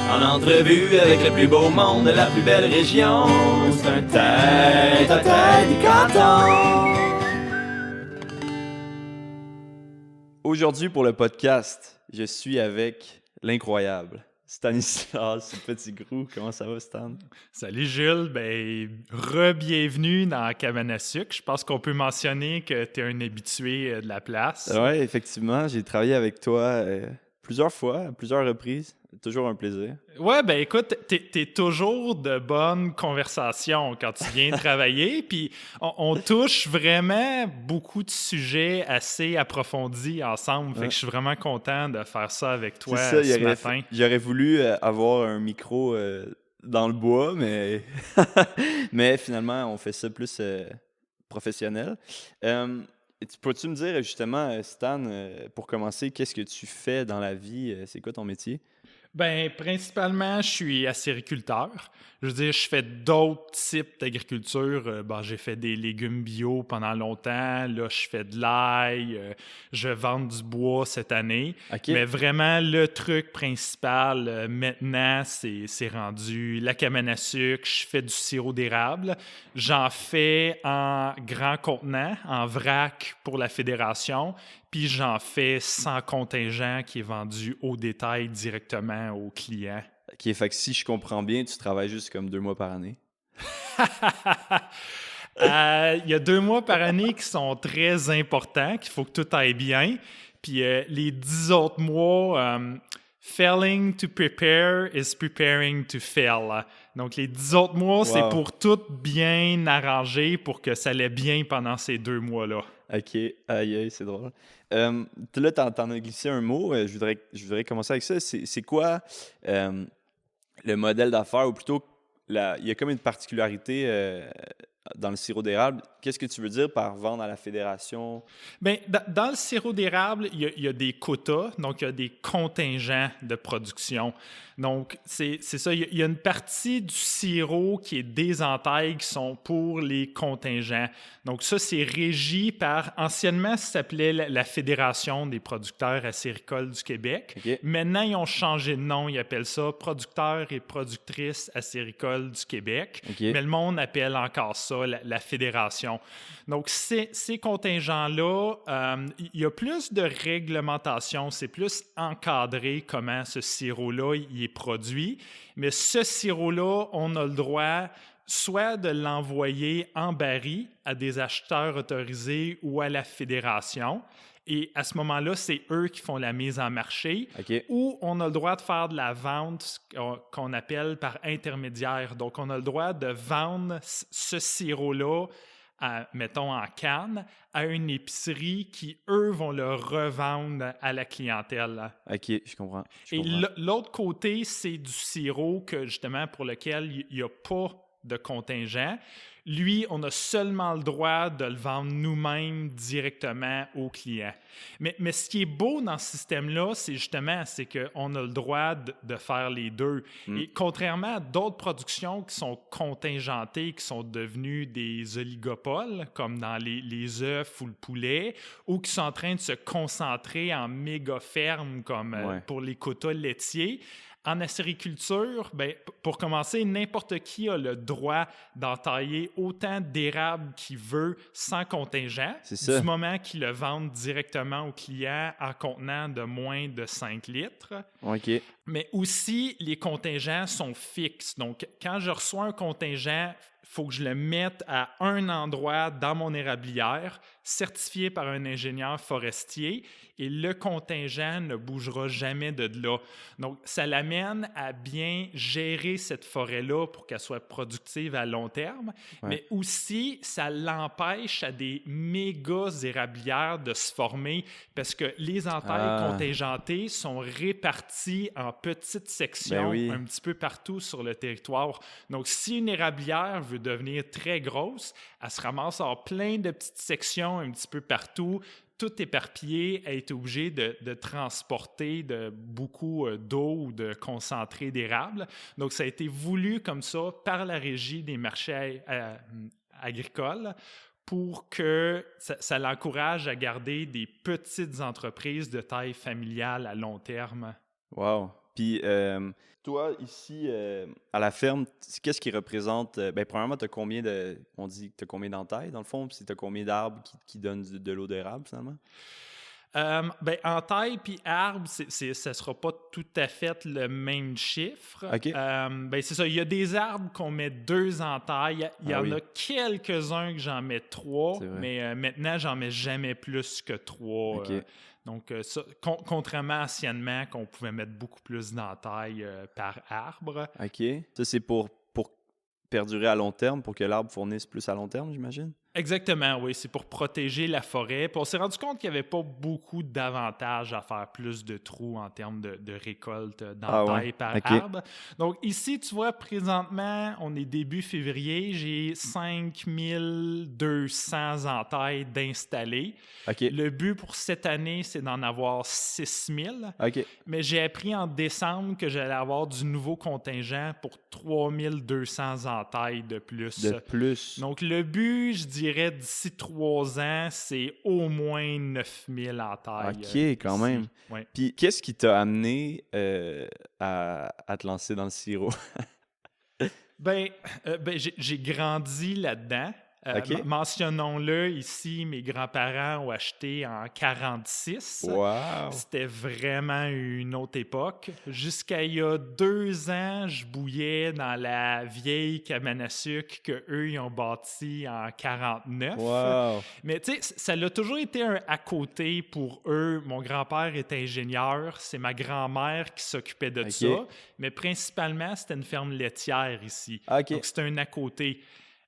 En entrevue avec le plus beau monde de la plus belle région, c'est un tête-à-tête du canton. Aujourd'hui, pour le podcast, je suis avec l'incroyable Stanislas Petitgrou. Comment ça va, Stan? Salut Jules, re-bienvenue dans Cabane à sucre. Je pense qu'on peut mentionner que tu es un habitué de la place. Oui, effectivement, j'ai travaillé avec toi plusieurs fois, à plusieurs reprises. Toujours un plaisir. Ouais, écoute, t'es toujours de bonne conversation quand tu viens travailler, puis on touche vraiment beaucoup de sujets assez approfondis ensemble. Fait que je suis vraiment content de faire ça avec toi ce matin. J'aurais voulu avoir un micro dans le bois, mais mais finalement, on fait ça plus professionnel. Peux-tu me dire justement, Stan, pour commencer, qu'est-ce que tu fais dans la vie? C'est quoi ton métier? Principalement, je suis acériculteur. Je veux dire, je fais d'autres types d'agriculture. J'ai fait des légumes bio pendant longtemps. Là, je fais de l'ail. Je vends du bois cette année. Okay. Mais vraiment, le truc principal maintenant, c'est rendu la cabane à sucre. Je fais du sirop d'érable. J'en fais en grand contenant, en vrac pour la fédération. Puis j'en fais sans contingent qui est vendu au détail directement aux clients. OK, fait que si je comprends bien, tu travailles juste comme 2 mois par année. Il y a 2 mois par année qui sont très importants, qu'il faut que tout aille bien. Puis les 10 autres mois, failing to prepare is preparing to fail. Donc les 10 autres mois, c'est pour tout bien arranger pour que ça allait bien pendant ces 2 mois-là. OK, aïe, c'est drôle. Là, t'en as glissé un mot. Je voudrais commencer avec ça. C'est quoi le modèle d'affaires, ou plutôt, il y a comme une particularité dans le sirop d'érable. Qu'est-ce que tu veux dire par vendre à la fédération? Dans le sirop d'érable, il y a des quotas, donc il y a des contingents de production. Donc, c'est ça, il y a une partie du sirop qui est des entailles qui sont pour les contingents. Donc ça, c'est régi par, anciennement, ça s'appelait la Fédération des producteurs acéricoles du Québec. Okay. Maintenant, ils ont changé de nom, ils appellent ça Producteurs et productrices acéricoles du Québec. Okay. Mais le monde appelle encore ça la Fédération. Donc, ces contingents-là, il y a plus de réglementation, c'est plus encadré comment ce sirop-là il est produit. Mais ce sirop-là, on a le droit soit de l'envoyer en baril à des acheteurs autorisés ou à la fédération. Et à ce moment-là, c'est eux qui font la mise en marché. Okay. Ou on a le droit de faire de la vente qu'on appelle par intermédiaire. Donc, on a le droit de vendre ce sirop-là, mettons en canne, à une épicerie qui, eux, vont le revendre à la clientèle. OK, je comprends. Et l'autre côté, c'est du sirop que, justement, pour lequel il n'y a pas de contingent. Lui, on a seulement le droit de le vendre nous-mêmes directement aux clients. Mais ce qui est beau dans ce système-là, c'est qu'on a le droit de faire les deux. Et contrairement à d'autres productions qui sont contingentées, qui sont devenues des oligopoles, comme dans les œufs ou le poulet, ou qui sont en train de se concentrer en méga fermes, comme pour les quotas laitiers, en acériculture, pour commencer, n'importe qui a le droit d'entailler autant d'érable qu'il veut sans contingent, du moment qu'il le vende directement au client en contenant de moins de 5 litres. OK. Mais aussi, les contingents sont fixes. Donc, quand je reçois un contingent, il faut que je le mette à un endroit dans mon érablière, certifié par un ingénieur forestier, et le contingent ne bougera jamais de là. Donc, ça l'amène à bien gérer cette forêt-là pour qu'elle soit productive à long terme, mais aussi, ça l'empêche à des méga érablières de se former parce que les entailles contingentées sont réparties en petites sections un petit peu partout sur le territoire. Donc, si une érablière veut devenir très grosse, elle se ramasse en plein de petites sections un petit peu partout, tout éparpillé, elle est obligée de transporter beaucoup d'eau ou de concentré d'érable. Donc, ça a été voulu comme ça par la Régie des marchés agricoles pour que ça l'encourage à garder des petites entreprises de taille familiale à long terme. Wow! Puis, toi, ici, à la ferme, qu'est-ce qui représente... ben, premièrement, tu as combien de... On dit que tu as combien d'entailles, dans le fond? Puis tu as combien d'arbres qui donnent de l'eau d'érable, finalement? Ben, entaille puis arbre, ça sera pas tout à fait le même chiffre. OK. Ben, c'est ça. Il y a des arbres qu'on met 2 entailles. Il y en oui. a quelques-uns que j'en mets 3, C'est vrai. mais maintenant, j'en mets jamais plus que 3. OK. Donc, ça, contrairement à anciennement, qu'on pouvait mettre beaucoup plus d'entailles par arbre. OK. Ça, c'est pour perdurer à long terme, pour que l'arbre fournisse plus à long terme, j'imagine? Exactement, oui. C'est pour protéger la forêt. Puis on s'est rendu compte qu'il n'y avait pas beaucoup d'avantages à faire plus de trous en termes de récolte d'entailles par OK. arbre. Donc ici, tu vois, présentement, on est début février, j'ai 5200 entailles d'installer. OK. Le but pour cette année, c'est d'en avoir 6000. OK. Mais j'ai appris en décembre que j'allais avoir du nouveau contingent pour 3200 entailles de plus. De plus. Donc, le but, je dirais, d'ici 3 ans, c'est au moins 9000 entailles. OK, quand ici. même. Ouais. Puis, qu'est-ce qui t'a amené à te lancer dans le sirop? Ben, j'ai grandi là-dedans. OK. Mentionnons-le, ici, mes grands-parents ont acheté en 46. Wow! C'était vraiment une autre époque. Jusqu'à il y a 2 ans, je bouillais dans la vieille cabane à sucre qu'eux, ils ont bâtie en 49. Wow! Mais tu sais, ça l'a toujours été un à côté pour eux. Mon grand-père est ingénieur, c'est ma grand-mère qui s'occupait de OK. ça. Mais principalement, c'était une ferme laitière ici. OK. Donc, c'était un à côté.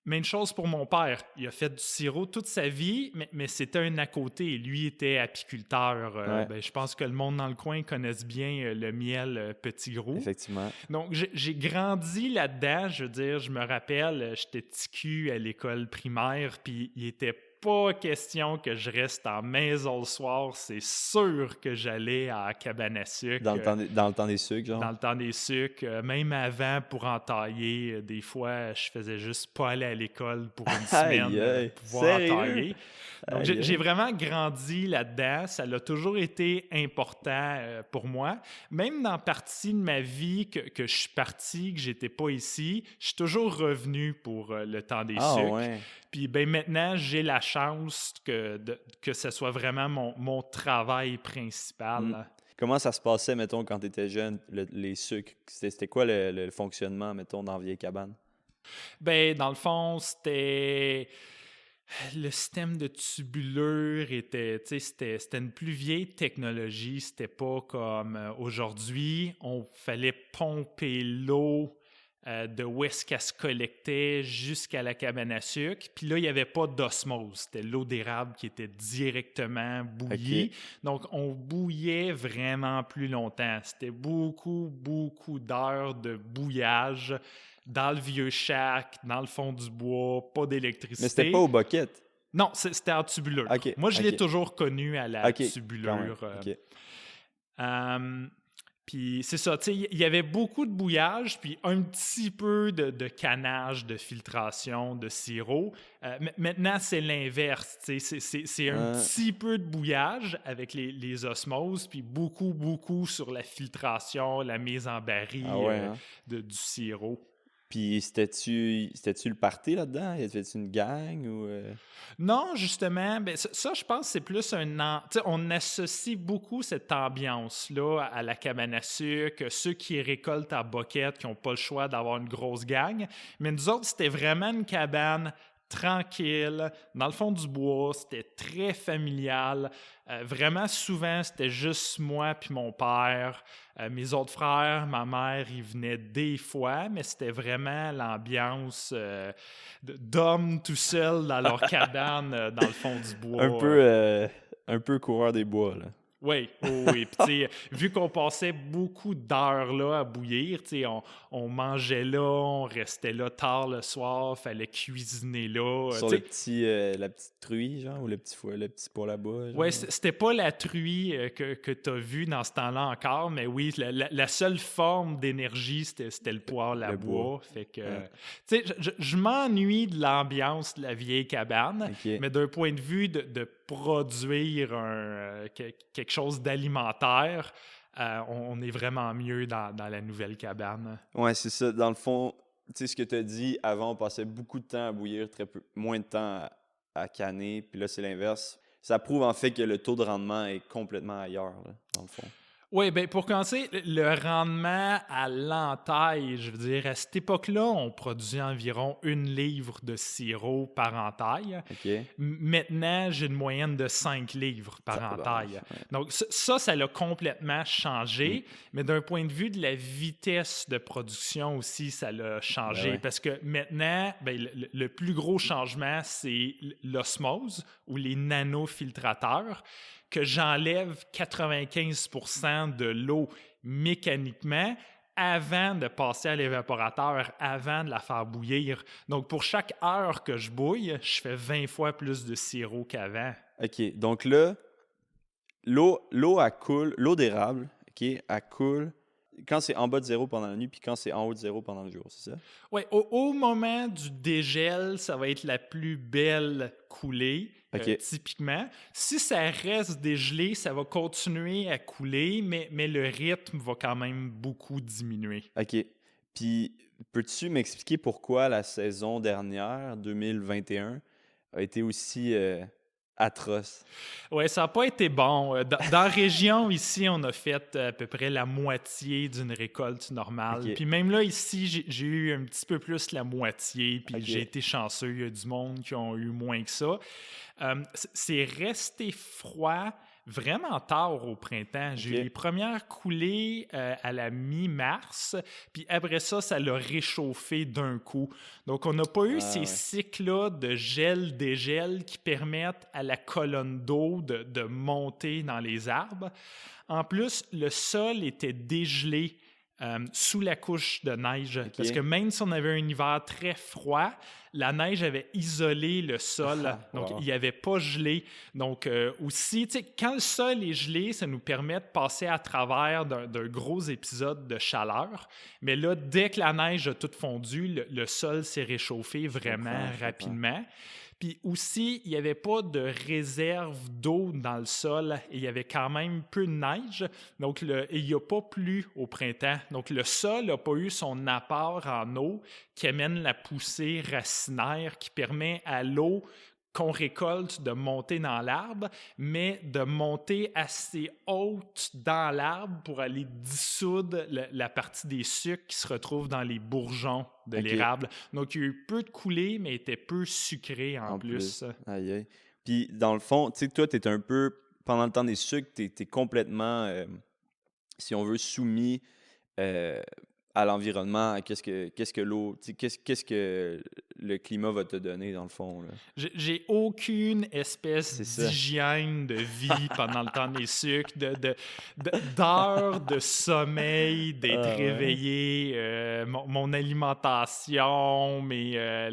Même chose pour mon père. Il a fait du sirop toute sa vie, mais c'était un à côté. Lui était apiculteur. Ouais. Ben, je pense que le monde dans le coin connaisse bien le miel petit gros. Effectivement. Donc, j'ai grandi là-dedans. Je veux dire, je me rappelle, j'étais petit cul à l'école primaire, puis il était pas question que je reste en maison le soir. C'est sûr que j'allais à la cabane à sucre. Dans le temps des sucres, genre? Dans le temps des sucres. Même avant, pour entailler, des fois, je faisais juste pas aller à l'école pour une semaine Aïe, pour pouvoir sérieux? entailler. Donc, Aïe, j'ai vraiment grandi là-dedans. Ça a toujours été important pour moi. Même dans la partie de ma vie que je suis parti, que j'étais pas ici, je suis toujours revenu pour le temps des sucres. Ouais. Puis ben, maintenant, j'ai la chance que ce soit vraiment mon travail principal. Mm. Comment ça se passait, mettons, quand tu étais jeune, les sucres? C'était quoi le fonctionnement, mettons, dans la vieille cabane? Ben, dans le fond, c'était... Le système de tubulure était une plus vieille technologie. C'était pas comme aujourd'hui. On fallait pomper l'eau de où est-ce qu'elle se collectait jusqu'à la cabane à sucre. Puis là, il n'y avait pas d'osmose. C'était l'eau d'érable qui était directement bouillie. OK. Donc, on bouillait vraiment plus longtemps. C'était beaucoup, beaucoup d'heures de bouillage dans le vieux shack, dans le fond du bois, pas d'électricité. Mais c'était pas au bucket? Non, c'était en tubulure. OK, Moi, je l'ai OK. toujours connu à la OK, quand même, tubulure. OK. Puis c'est ça, tu sais, il y avait beaucoup de bouillage, puis un petit peu de canage, de filtration, de sirop. Maintenant, c'est l'inverse, tu sais, c'est un petit peu de bouillage avec les osmoses, puis beaucoup, beaucoup sur la filtration, la mise en baril du sirop. Puis c'était-tu le party là-dedans? Y avait-tu une gang ou... Non, justement, ben ça, je pense que c'est plus on associe beaucoup cette ambiance-là à la cabane à sucre, ceux qui récoltent à boquette, qui n'ont pas le choix d'avoir une grosse gang. Mais nous autres, c'était vraiment une cabane tranquille, dans le fond du bois, c'était très familial. Vraiment, souvent, c'était juste moi puis mon père. Mes autres frères, ma mère, ils venaient des fois, mais c'était vraiment l'ambiance d'hommes tout seuls dans leur cabane, dans le fond du bois. Un peu coureur des bois, là. Oui. Puis, tu sais, vu qu'on passait beaucoup d'heures là à bouillir, tu sais, on mangeait là, on restait là tard le soir, fallait cuisiner là. Sur la petite truie, genre, ou le petit poêle à bois. Oui, c'était pas la truie que tu as vue dans ce temps-là encore, mais oui, la seule forme d'énergie, c'était le poêle à bois. Fait que, tu sais, je m'ennuie de l'ambiance de la vieille cabane, mais d'un point de vue de produire quelque chose d'alimentaire, on est vraiment mieux dans la nouvelle cabane. Ouais, c'est ça. Dans le fond, tu sais, ce que tu as dit, avant, on passait beaucoup de temps à bouillir, moins de temps à canner, puis là, c'est l'inverse. Ça prouve en fait que le taux de rendement est complètement ailleurs, là, dans le fond. Oui, bien pour commencer, le rendement à l'entaille, je veux dire, à cette époque-là, on produisait environ 1 livre de sirop par entaille. OK? Maintenant, j'ai une moyenne de 5 livres par entaille. Ouais. Donc ça l'a complètement changé, mais d'un point de vue de la vitesse de production aussi, ça l'a changé. Ben ouais. Parce que maintenant, ben, le plus gros changement, c'est l'osmose ou les nanofiltrateurs, que j'enlève 95% de l'eau mécaniquement avant de passer à l'évaporateur, avant de la faire bouillir. Donc, pour chaque heure que je bouille, je fais 20 fois plus de sirop qu'avant. OK. Donc là, l'eau, elle coule, l'eau d'érable, OK, elle coule quand c'est en bas de zéro pendant la nuit, puis quand c'est en haut de zéro pendant le jour, c'est ça? Oui, au moment du dégel, ça va être la plus belle coulée, OK. typiquement. Si ça reste dégelé, ça va continuer à couler, mais le rythme va quand même beaucoup diminuer. OK. Puis, peux-tu m'expliquer pourquoi la saison dernière, 2021, a été aussi atroce? Oui, ça n'a pas été bon. Dans la région, ici, on a fait à peu près la moitié d'une récolte normale. OK. Puis même là, ici, j'ai eu un petit peu plus la moitié, puis OK. j'ai été chanceux. Il y a du monde qui ont eu moins que ça. C'est resté froid vraiment tard au printemps. J'ai eu les premières coulées à la mi-mars, puis après ça, ça l'a réchauffé d'un coup. Donc, on n'a pas eu ces cycles-là de gel-dégel qui permettent à la colonne d'eau de monter dans les arbres. En plus, le sol était dégelé sous la couche de neige. Parce que même si on avait un hiver très froid, la neige avait isolé le sol. Donc, il n'y avait pas gelé. Donc, aussi, tu sais, quand le sol est gelé, ça nous permet de passer à travers d'un gros épisode de chaleur. Mais là, dès que la neige a tout fondu, le sol s'est réchauffé vraiment rapidement. Puis aussi, il n'y avait pas de réserve d'eau dans le sol et il y avait quand même peu de neige. Donc, il n'y a pas plu au printemps. Donc, le sol n'a pas eu son apport en eau qui amène la poussée racinaire qui permet à l'eau qu'on récolte de monter dans l'arbre, mais de monter assez haute dans l'arbre pour aller dissoudre la partie des sucres qui se retrouvent dans les bourgeons de l'érable. Donc, il y a eu peu de coulées, mais il était peu sucré en plus. Aïe, aïe. Puis, dans le fond, tu sais, toi, tu es un peu, pendant le temps des sucres, tu es complètement, si on veut, soumis à l'environnement, à qu'est-ce que l'eau, qu'est-ce que le climat va te donner, dans le fond, là. J'ai aucune espèce d'hygiène de vie pendant le temps des sucres, d'heures de sommeil, d'être réveillé, mon alimentation, mais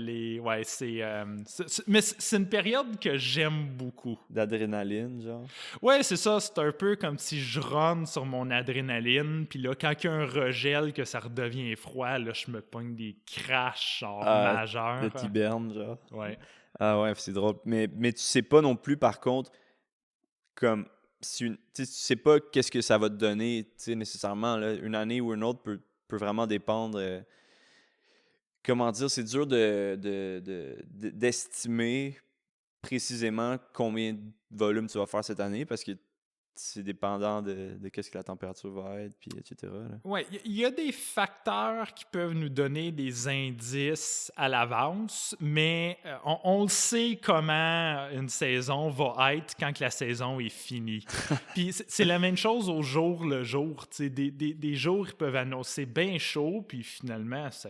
mais c'est une période que j'aime beaucoup. D'adrénaline, genre? Ouais, c'est ça. C'est un peu comme si je run sur mon adrénaline, puis là, quand il y a un regel, que ça redevient froid, là, je me pogne des crashs genre majeurs. De t'hiberne, genre. Ouais. Ah ouais, c'est drôle. Mais tu sais pas non plus, par contre, comme, tu sais pas qu'est-ce que ça va te donner, tu sais, nécessairement, là, une année ou une autre peut vraiment dépendre. Comment dire, c'est dur d'estimer précisément combien de volume tu vas faire cette année parce que c'est dépendant de qu'est-ce que la température va être, puis etc. Oui, il y a des facteurs qui peuvent nous donner des indices à l'avance, mais on le sait comment une saison va être quand que la saison est finie. Puis c'est la même chose au jour le jour. Des jours, ils peuvent annoncer bien chaud, puis finalement, ça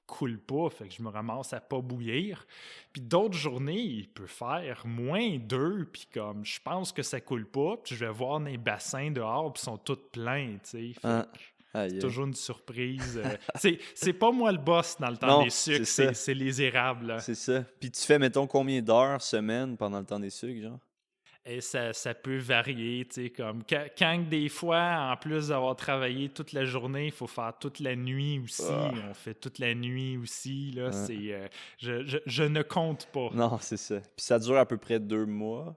coule pas, fait que je me ramasse à pas bouillir. Puis d'autres journées, il peut faire -2, puis comme je pense que ça coule pas, puis je vais voir dans les bassins dehors, puis ils sont tous pleins, tu sais. C'est toujours une surprise. C'est pas moi le boss dans le temps des sucres, c'est les érables. Là. C'est ça. Puis tu fais, mettons, combien d'heures, semaine pendant le temps des sucres, genre? Et ça peut varier, tu sais, comme quand des fois, en plus d'avoir travaillé toute la journée, il faut faire toute la nuit aussi. On fait toute la nuit aussi, là, c'est... je ne compte pas. Non, c'est ça. Puis ça dure à peu près 2 mois.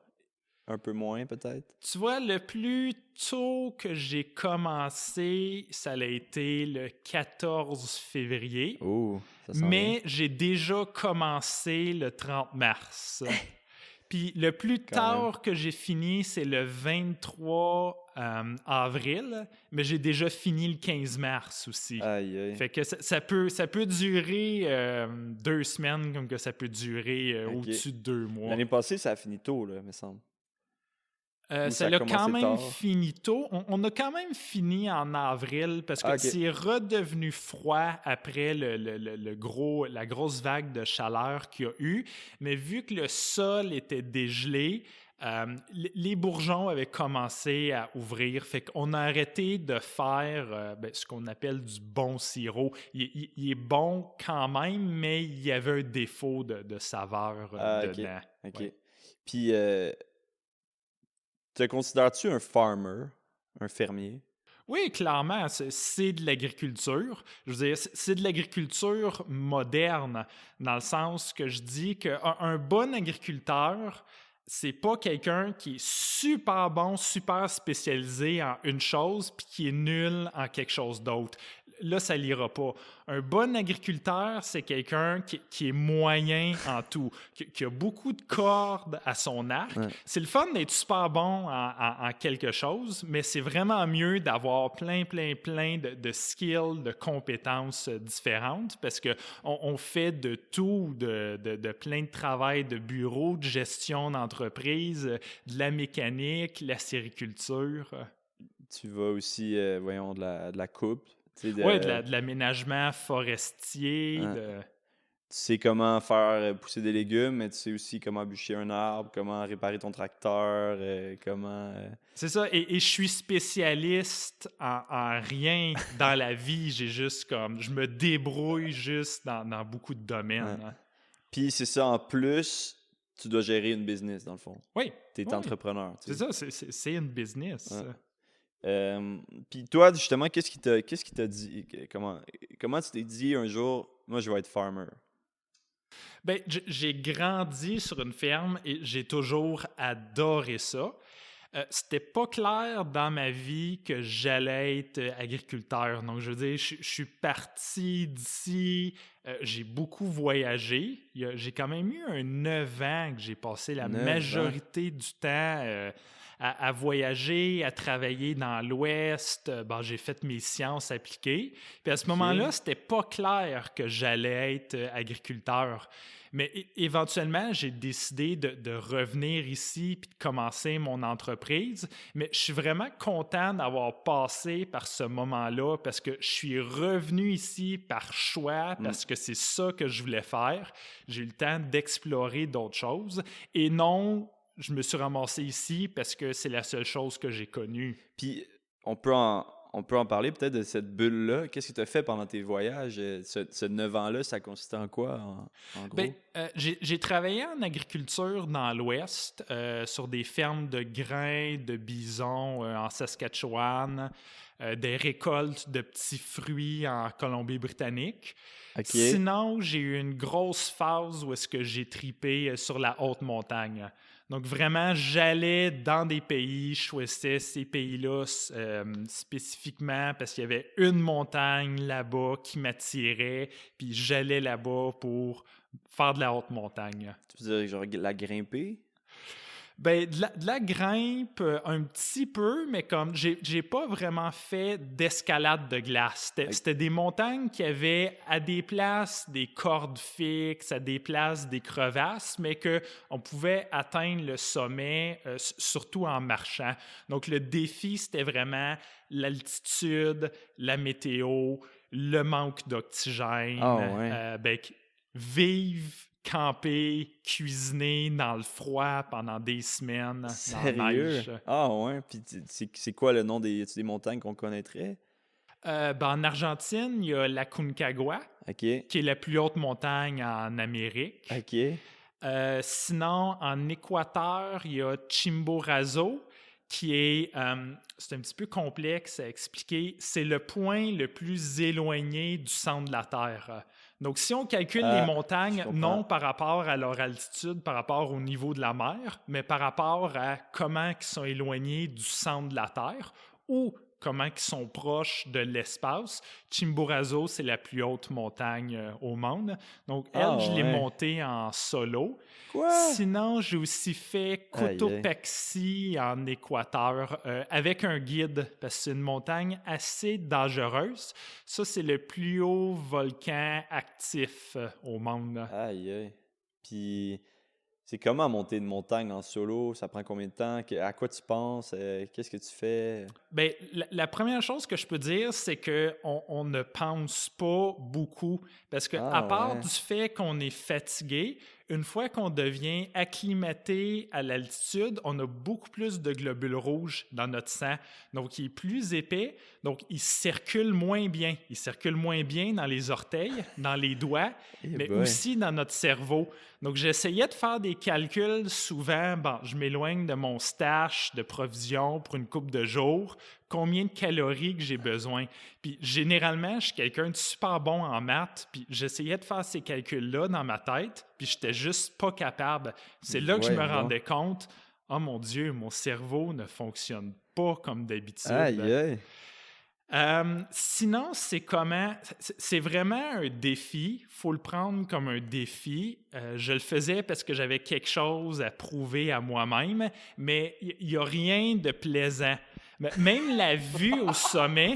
Un peu moins, peut-être? Tu vois, le plus tôt que j'ai commencé, ça a été le 14 février, Oh, ça sent bien. mais j'ai déjà commencé le 30 mars. Puis le plus Quand même. tard que j'ai fini, c'est le 23 avril, mais j'ai déjà fini le 15 mars aussi. Aïe, aïe. Fait que ça peut durer 2 semaines, comme que ça peut durer Ok. au-dessus de 2 mois. L'année passée, ça a fini tôt, là, me semble. Ou Ça a l'a quand commencé même tard? fini tôt. On a quand même fini en avril parce que Ah, ok. c'est redevenu froid après la grosse vague de chaleur qu'il y a eu. Mais vu que le sol était dégelé, les bourgeons avaient commencé à ouvrir. Fait qu'on a arrêté de faire ce qu'on appelle du bon sirop. Il est bon quand même, mais il y avait un défaut de saveur Ok. dedans. OK. Ouais. Puis, te considères-tu un farmer, un fermier? Oui, clairement, c'est de l'agriculture. Je veux dire, c'est de l'agriculture moderne, dans le sens que je dis qu'un bon agriculteur, c'est pas quelqu'un qui est super bon, super spécialisé en une chose, puis qui est nul en quelque chose d'autre. Là, ça l'ira pas. Un bon agriculteur, c'est quelqu'un qui est moyen en tout, qui a beaucoup de cordes à son arc. Ouais. C'est le fun d'être super bon en quelque chose, mais c'est vraiment mieux d'avoir plein de skills, de compétences différentes, parce qu'on fait de tout, de plein de travail de bureau, de gestion d'entreprise, de la mécanique, la sériculture. Tu vas aussi, voyons, de la coupe. Tu sais, Oui, de l'aménagement forestier. Hein. Tu sais comment faire pousser des légumes, mais tu sais aussi comment bûcher un arbre, comment réparer ton tracteur, comment... C'est ça, et je suis spécialiste en rien dans la vie. Je me débrouille juste dans beaucoup de domaines. Ouais. Hein. Puis c'est ça, en plus, tu dois gérer une business, dans le fond. Oui. T'es oui. entrepreneur, tu C'est sais. ça, c'est une business. Ouais. Puis toi, justement, qu'est-ce qui t'a dit? Comment tu t'es dit un jour, moi, je vais être farmer? Ben, j'ai grandi sur une ferme et j'ai toujours adoré ça. C'était pas clair dans ma vie que j'allais être agriculteur. Donc, je veux dire, je suis parti d'ici, j'ai beaucoup voyagé. J'ai quand même eu un 9 ans que j'ai passé la 9 ans. majorité du temps à voyager, à travailler dans l'Ouest. J'ai fait mes sciences appliquées. Puis à ce moment-là, c'était pas clair que j'allais être agriculteur. Mais éventuellement, j'ai décidé de revenir ici puis de commencer mon entreprise. Mais je suis vraiment content d'avoir passé par ce moment-là parce que je suis revenu ici par choix, parce que c'est ça que je voulais faire. J'ai eu le temps d'explorer d'autres choses. Et non, je me suis ramassé ici parce que c'est la seule chose que j'ai connue. Puis on peut en parler peut-être de cette bulle-là. Qu'est-ce que tu as fait pendant tes voyages? Ce 9 ans-là, ça consistait en quoi, en gros? J'ai travaillé en agriculture dans l'Ouest, sur des fermes de grains, de bisons en Saskatchewan, des récoltes de petits fruits en Colombie-Britannique. OK. Sinon, j'ai eu une grosse phase où est-ce que j'ai tripé sur la haute montagne. Donc, vraiment, j'allais dans des pays, je choisissais ces pays-là spécifiquement parce qu'il y avait une montagne là-bas qui m'attirait, puis j'allais là-bas pour faire de la haute montagne. Tu veux dire, genre, la grimper? Ben, de la grimpe, un petit peu, mais comme j'ai pas vraiment fait d'escalade de glace. C'était des montagnes qui avaient à des places des cordes fixes, à des places des crevasses, mais qu'on pouvait atteindre le sommet, surtout en marchant. Donc, le défi, c'était vraiment l'altitude, la météo, le manque d'oxygène. Vivre, camper, cuisiner dans le froid pendant des semaines. Sérieux? Dans la neige. Ah ouais? Puis c'est quoi le nom des montagnes qu'on connaîtrait? En Argentine, il y a la Concagua, qui est la plus haute montagne en Amérique. OK. Sinon, en Équateur, il y a Chimborazo, qui est, c'est un petit peu complexe à expliquer, c'est le point le plus éloigné du centre de la Terre. Donc, si on calcule les montagnes, non par rapport à leur altitude, par rapport au niveau de la mer, mais par rapport à comment ils sont éloignés du centre de la Terre ou comment ils sont proches de l'espace, Chimborazo, c'est la plus haute montagne au monde. Donc, elle, je l'ai montée en solo. Quoi? Sinon, j'ai aussi fait Cotopaxi en Équateur avec un guide, parce que c'est une montagne assez dangereuse. Ça, c'est le plus haut volcan actif au monde. Aïe, aïe. Puis, c'est comment monter une montagne en solo? Ça prend combien de temps? À quoi tu penses? Qu'est-ce que tu fais? Bien, la première chose que je peux dire, c'est qu'on ne pense pas beaucoup. Parce que, à part du fait qu'on est fatigué, une fois qu'on devient acclimaté à l'altitude, on a beaucoup plus de globules rouges dans notre sang. Donc, il est plus épais, donc il circule moins bien. Il circule moins bien dans les orteils, dans les doigts, mais aussi dans notre cerveau. Donc, j'essayais de faire des calculs souvent. Bon, je m'éloigne de mon stash de provisions pour une couple de jours. Combien de calories que j'ai besoin. Puis généralement, je suis quelqu'un de super bon en maths, puis j'essayais de faire ces calculs-là dans ma tête, puis j'étais juste pas capable. C'est là que je me rendais compte, oh mon Dieu, mon cerveau ne fonctionne pas comme d'habitude. Aïe, aïe. Sinon, c'est vraiment un défi. Il faut le prendre comme un défi. Je le faisais parce que j'avais quelque chose à prouver à moi-même, mais il n'y a rien de plaisant. Même la vue au sommet...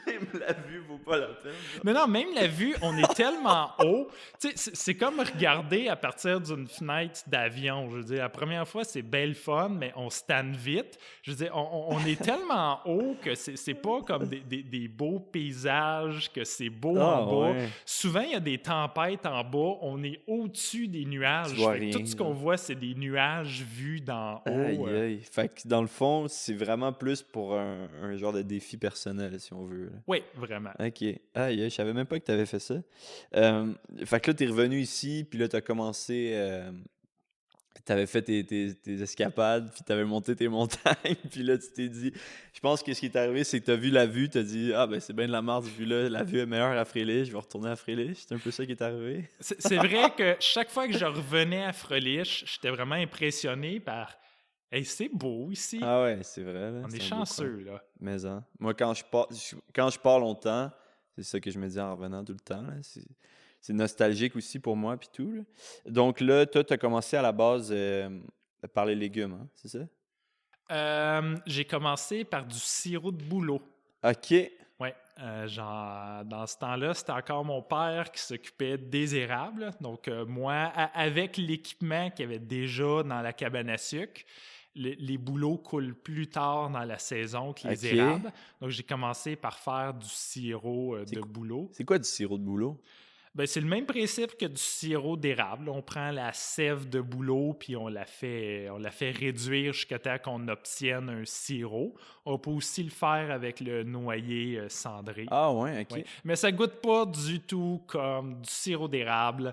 Même la vue vaut pas la peine. Mais non, même la vue, on est tellement haut. Tu sais, c'est comme regarder à partir d'une fenêtre d'avion. Je veux dire, la première fois, c'est belle fun, mais on se tanne vite. Je veux dire, on est tellement haut que c'est pas comme des beaux paysages, que c'est beau en bas. Ouais. Souvent, il y a des tempêtes en bas. On est au-dessus des nuages. Tout ce qu'on voit, c'est des nuages vus d'en haut. Aïe, aïe. Fait que dans le fond, c'est vraiment plus pour un genre de défi personnel, si on veut. Là. Oui, vraiment. OK. Aïe, je savais même pas que tu avais fait ça. Fait que là, tu es revenu ici, puis là, tu as commencé. Tu avais fait tes escapades, puis tu avais monté tes montagnes, puis là, tu t'es dit. Je pense que ce qui est arrivé, c'est que tu as vu la vue, tu as dit ah, ben c'est bien de la merde, vu là, la vue est meilleure à Frélich, je vais retourner à Frélich. C'est un peu ça qui est arrivé. C'est vrai que chaque fois que je revenais à Frélich, j'étais vraiment impressionné par. Hey, c'est beau ici. Ah ouais, c'est vrai. Là, on est chanceux, là. Mais hein. Moi, quand je pars longtemps, c'est ça que je me dis en revenant tout le temps. Là. C'est nostalgique aussi pour moi, puis tout. Là. Donc là, toi, tu as commencé à la base par les légumes, hein, c'est ça? J'ai commencé par du sirop de bouleau. OK. Oui. Genre, dans ce temps-là, c'était encore mon père qui s'occupait des érables. Donc, moi, avec l'équipement qu'il y avait déjà dans la cabane à sucre, les bouleaux coulent plus tard dans la saison que les érables. Donc, j'ai commencé par faire du sirop de bouleau. C'est quoi du sirop de bouleau? Ben, c'est le même principe que du sirop d'érable. On prend la sève de bouleau puis on la fait réduire jusqu'à temps qu'on obtienne un sirop. On peut aussi le faire avec le noyer cendré. Ah ouais, OK. Ouais. Mais ça goûte pas du tout comme du sirop d'érable.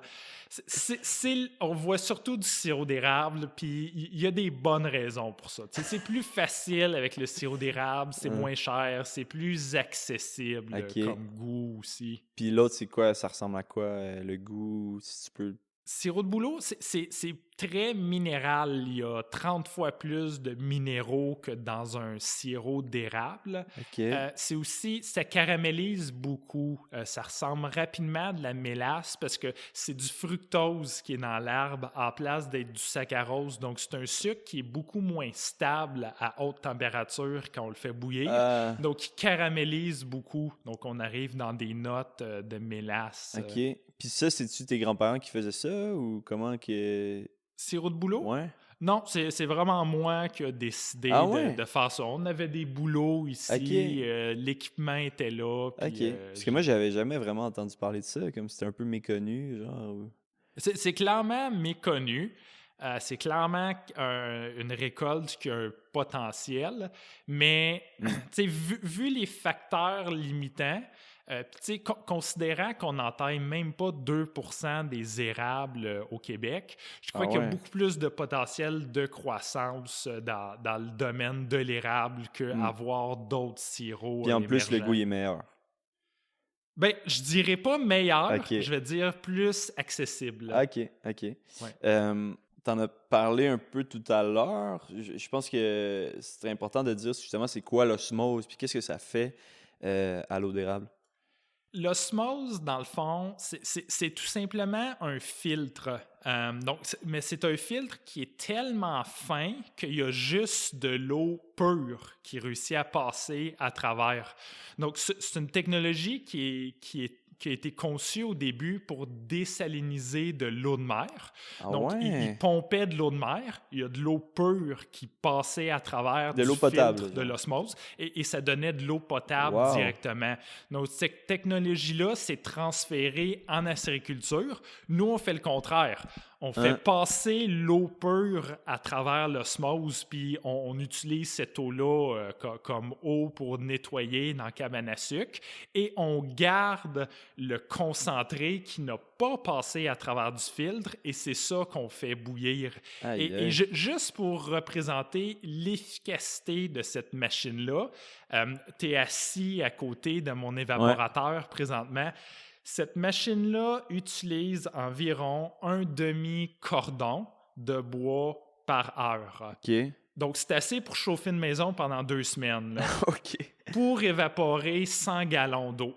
On voit surtout du sirop d'érable, puis il y a des bonnes raisons pour ça. C'est plus facile avec le sirop d'érable, c'est moins cher, c'est plus accessible comme goût aussi. Puis l'autre, c'est quoi? Ça ressemble à quoi, le goût, si tu peux... Sirop de bouleau, c'est très minéral. Il y a 30 fois plus de minéraux que dans un sirop d'érable. Okay. C'est aussi, ça caramélise beaucoup. Ça ressemble rapidement à de la mélasse parce que c'est du fructose qui est dans l'arbre en place d'être du saccharose. Donc, c'est un sucre qui est beaucoup moins stable à haute température quand on le fait bouillir. Donc, il caramélise beaucoup. Donc, on arrive dans des notes de mélasse. OK. Puis ça, c'est-tu tes grands-parents qui faisaient ça ou comment que... Sirop de bouleau? Ouais. Non, c'est vraiment moi qui ai décidé de faire ça. On avait des bouleaux ici, l'équipement était là. Puis, parce que moi, j'avais jamais vraiment entendu parler de ça, comme c'était un peu méconnu, genre... C'est clairement méconnu. C'est clairement une récolte qui a un potentiel, mais vu les facteurs limitants, considérant qu'on n'entaille même pas 2% des érables au Québec, je crois qu'il y a beaucoup plus de potentiel de croissance dans le domaine de l'érable qu'avoir d'autres sirops. Puis en plus, le goût est meilleur. Ben, je dirais pas meilleur, OK. je vais dire plus accessible. OK, OK. T'en as parlé un peu tout à l'heure. Je pense que c'est important de dire justement c'est quoi l'osmose, puis qu'est-ce que ça fait à l'eau d'érable. L'osmose, dans le fond, c'est tout simplement un filtre. Mais c'est un filtre qui est tellement fin qu'il y a juste de l'eau pure qui réussit à passer à travers. Donc, c'est une technologie qui a été conçue au début pour désaliniser de l'eau de mer. Ah Donc, il ouais? pompait de l'eau de mer, il y a de l'eau pure qui passait à travers De du l'eau potable, filtre de genre. l'osmose et ça donnait de l'eau potable Wow. directement. Donc, cette technologie-là s'est transférée en acériculture. Nous, on fait le contraire. On fait Hein? passer l'eau pure à travers l'osmose, puis on utilise cette eau-là comme eau pour nettoyer dans la cabane à sucre, et on garde le concentré qui n'a pas passé à travers du filtre, et c'est ça qu'on fait bouillir. Aïe, Et aïe. juste pour représenter l'efficacité de cette machine-là, tu es assis à côté de mon évaporateur présentement. Cette machine-là utilise environ un demi-cordon de bois par heure. OK. Donc, c'est assez pour chauffer une maison pendant 2 semaines, là, OK. pour évaporer 100 gallons d'eau.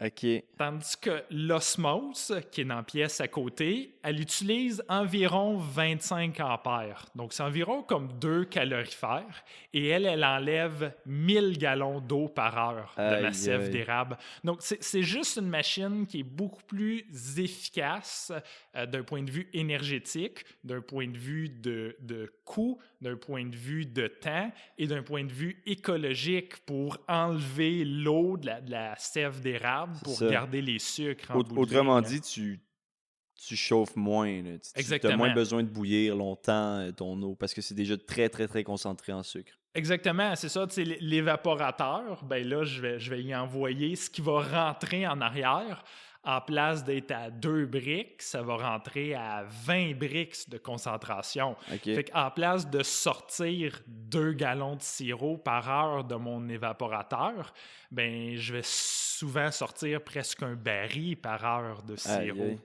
OK. Tandis que l'osmose, qui est dans la pièce à côté, elle utilise environ 25 ampères. Donc, c'est environ comme 2 calorifères. Et elle enlève 1000 gallons d'eau par heure de ma Aïe, sève aïe. d'érable. Donc, c'est juste une machine qui est beaucoup plus efficace d'un point de vue énergétique, d'un point de vue de coût, d'un point de vue de temps et d'un point de vue écologique pour enlever l'eau de la sève d'érable C'est pour ça. garder les sucres en bout de Autrement ligne. dit, tu chauffes moins. Tu as Exactement. moins besoin de bouillir longtemps ton eau parce que c'est déjà très, très, très concentré en sucre. Exactement, c'est ça. Tu sais, l'évaporateur, ben là, je vais y envoyer ce qui va rentrer en arrière. En place d'être à 2 bricks, ça va rentrer à 20 bricks de concentration. OK. Fait qu'en place de sortir 2 gallons de sirop par heure de mon évaporateur, ben je vais souvent sortir presque un baril par heure de Aïe, sirop. aïe.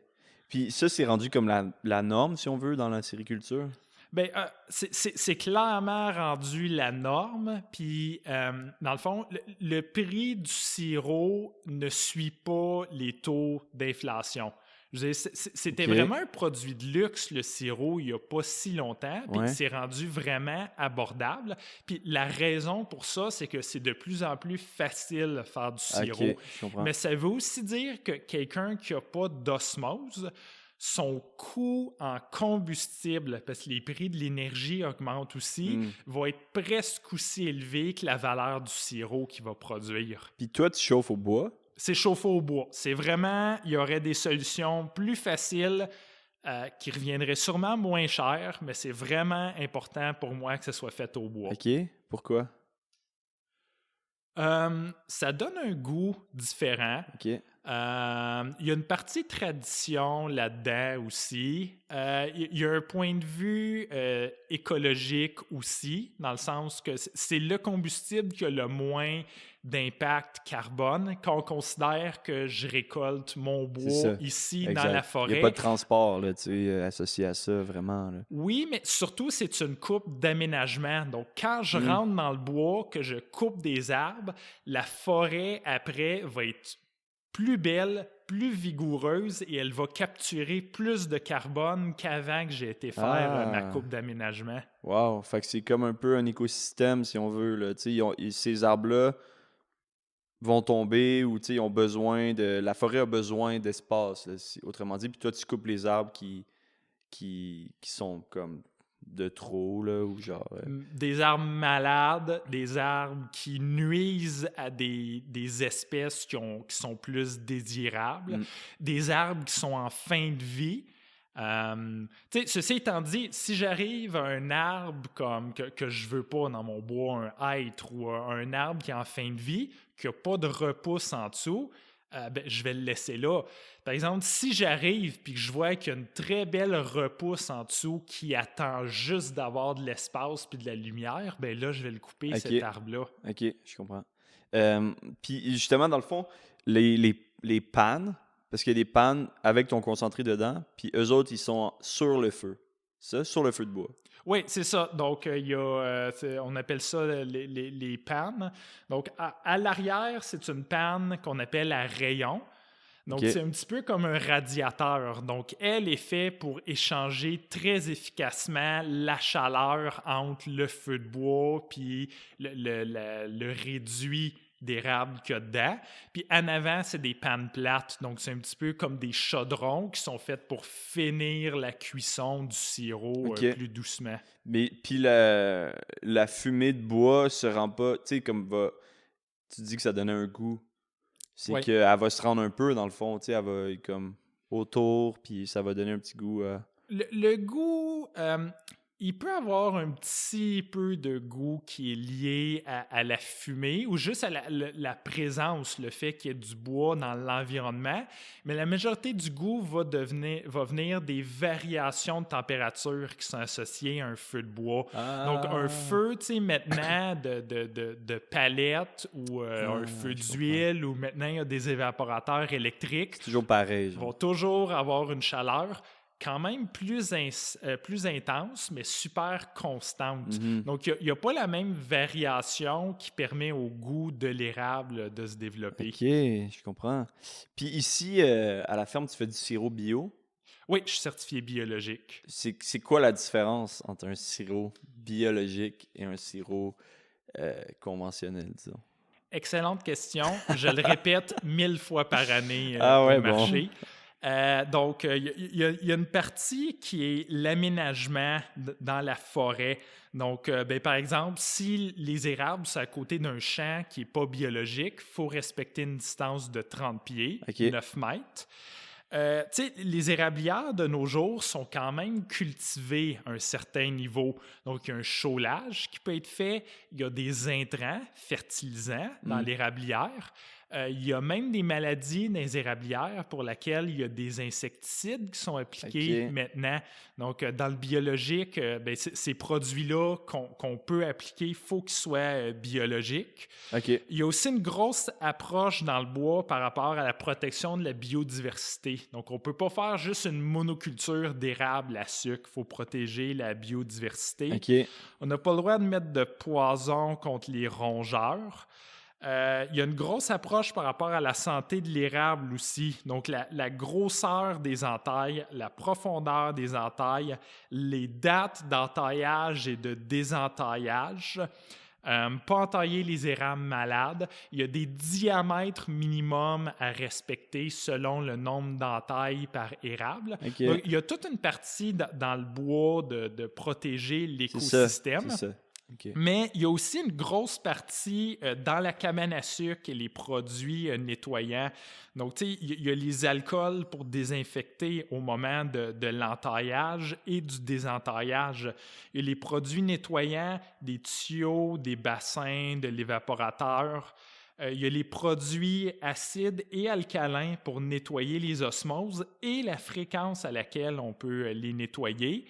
Puis ça, c'est rendu comme la norme, si on veut, dans la sériculture. Ben, c'est clairement rendu la norme. Puis, dans le fond, le prix du sirop ne suit pas les taux d'inflation. Je veux dire, c'était OK. vraiment un produit de luxe, le sirop, il n'y a pas si longtemps. Puis, Ouais. c'est rendu vraiment abordable. Puis, la raison pour ça, c'est que c'est de plus en plus facile de faire du sirop. OK, je comprends. Mais ça veut aussi dire que quelqu'un qui n'a pas d'osmose, son coût en combustible, parce que les prix de l'énergie augmentent aussi, va être presque aussi élevé que la valeur du sirop qu'il va produire. Puis toi, tu chauffes au bois. C'est chauffé au bois. C'est vraiment, il y aurait des solutions plus faciles qui reviendraient sûrement moins cher, mais c'est vraiment important pour moi que ce soit fait au bois. OK. Pourquoi? Ça donne un goût différent. OK. Il y a une partie tradition là-dedans aussi. Il y a un point de vue écologique aussi, dans le sens que c'est le combustible qui a le moins d'impact carbone quand on considère que je récolte mon C'est bois ça. ici Exact. dans la Il n'y forêt. a pas de transport là, tu sais, associé à ça, vraiment. Là. Oui, mais surtout, c'est une coupe d'aménagement. Donc, quand je rentre dans le bois, que je coupe des arbres, la forêt, après, va être plus belle, plus vigoureuse et elle va capturer plus de carbone qu'avant que j'ai été faire ma coupe d'aménagement. Wow! Fait que c'est comme un peu un écosystème, si on veut. Là. Tu sais, ces arbres-là vont tomber ou tu sais, ils ont besoin de... La forêt a besoin d'espace, là, autrement dit. Puis toi, tu coupes les arbres qui sont comme de trop, là, ou genre... Des arbres malades, des arbres qui nuisent à des espèces qui sont plus désirables, des arbres qui sont en fin de vie. Ceci étant dit, si j'arrive à un arbre comme que je veux pas dans mon bois, un hêtre ou un arbre qui est en fin de vie, qui n'a pas de repousse en dessous, je vais le laisser là. Par exemple, si j'arrive et que je vois qu'il y a une très belle repousse en dessous qui attend juste d'avoir de l'espace puis de la lumière, ben là, je vais le couper, cet arbre-là. OK, je comprends. Puis justement, dans le fond, les les pannes, parce qu'il y a des pannes avec ton concentré dedans, puis eux autres, ils sont sur le feu. Ça, sur le feu de bois. Oui, c'est ça. Donc, il y a, on appelle ça les pannes. Donc, à l'arrière, c'est une panne qu'on appelle à rayon. Donc, c'est un petit peu comme un radiateur. Donc, elle est faite pour échanger très efficacement la chaleur entre le feu de bois puis le réduit d'érable qu'il y a dedans. Puis en avant, c'est des pannes plates. Donc, c'est un petit peu comme des chaudrons qui sont faits pour finir la cuisson du sirop plus doucement. Mais puis la fumée de bois se rend pas... Tu sais, comme tu dis que ça donnait un goût. C'est qu'elle va se rendre un peu, dans le fond. Tu sais, elle va comme autour, puis ça va donner un petit goût... Le goût... il peut avoir un petit peu de goût qui est lié à la fumée ou juste à la présence, le fait qu'il y ait du bois dans l'environnement. Mais la majorité du goût va venir des variations de température qui sont associées à un feu de bois. Donc, un feu, tu sais, maintenant, de palette ou un feu d'huile ou maintenant, il y a des évaporateurs électriques. C'est toujours pareil. Ils vont toujours avoir une chaleur quand même plus intense, mais super constante. Mm-hmm. Donc, il n'y a pas la même variation qui permet au goût de l'érable de se développer. OK, je comprends. Puis ici, à la ferme, tu fais du sirop bio? Oui, je suis certifié biologique. C'est quoi la différence entre un sirop biologique et un sirop conventionnel, disons? Excellente question. Je le répète 1000 fois par année au marché. Bon. Donc, il y a une partie qui est l'aménagement dans la forêt. Donc, par exemple, si les érables sont à côté d'un champ qui n'est pas biologique, il faut respecter une distance de 30 pieds, 9 mètres. Les érablières de nos jours sont quand même cultivées à un certain niveau. Donc, il y a un chaulage qui peut être fait. Il y a des intrants fertilisants dans l'érablière. Il y a même des maladies dans les érablières pour lesquelles il y a des insecticides qui sont appliqués maintenant. Donc, dans le biologique, ces produits-là qu'on peut appliquer, il faut qu'ils soient biologiques. Il y a aussi une grosse approche dans le bois par rapport à la protection de la biodiversité. Donc, on ne peut pas faire juste une monoculture d'érable à sucre. Il faut protéger la biodiversité. On n'a pas le droit de mettre de poison contre les rongeurs. Il y a une grosse approche par rapport à la santé de l'érable aussi. Donc, la grosseur des entailles, la profondeur des entailles, les dates d'entaillage et de désentaillage. Pas entailler les érables malades. Il y a des diamètres minimums à respecter selon le nombre d'entailles par érable. Donc, il y a toute une partie dans le bois de protéger l'écosystème. C'est ça. Mais il y a aussi une grosse partie dans la cabane à sucre et les produits nettoyants. Donc, tu sais, il y a les alcools pour désinfecter au moment de l'entaillage et du désentaillage. Il y a les produits nettoyants, des tuyaux, des bassins, de l'évaporateur. Il y a les produits acides et alcalins pour nettoyer les osmoses et la fréquence à laquelle on peut les nettoyer.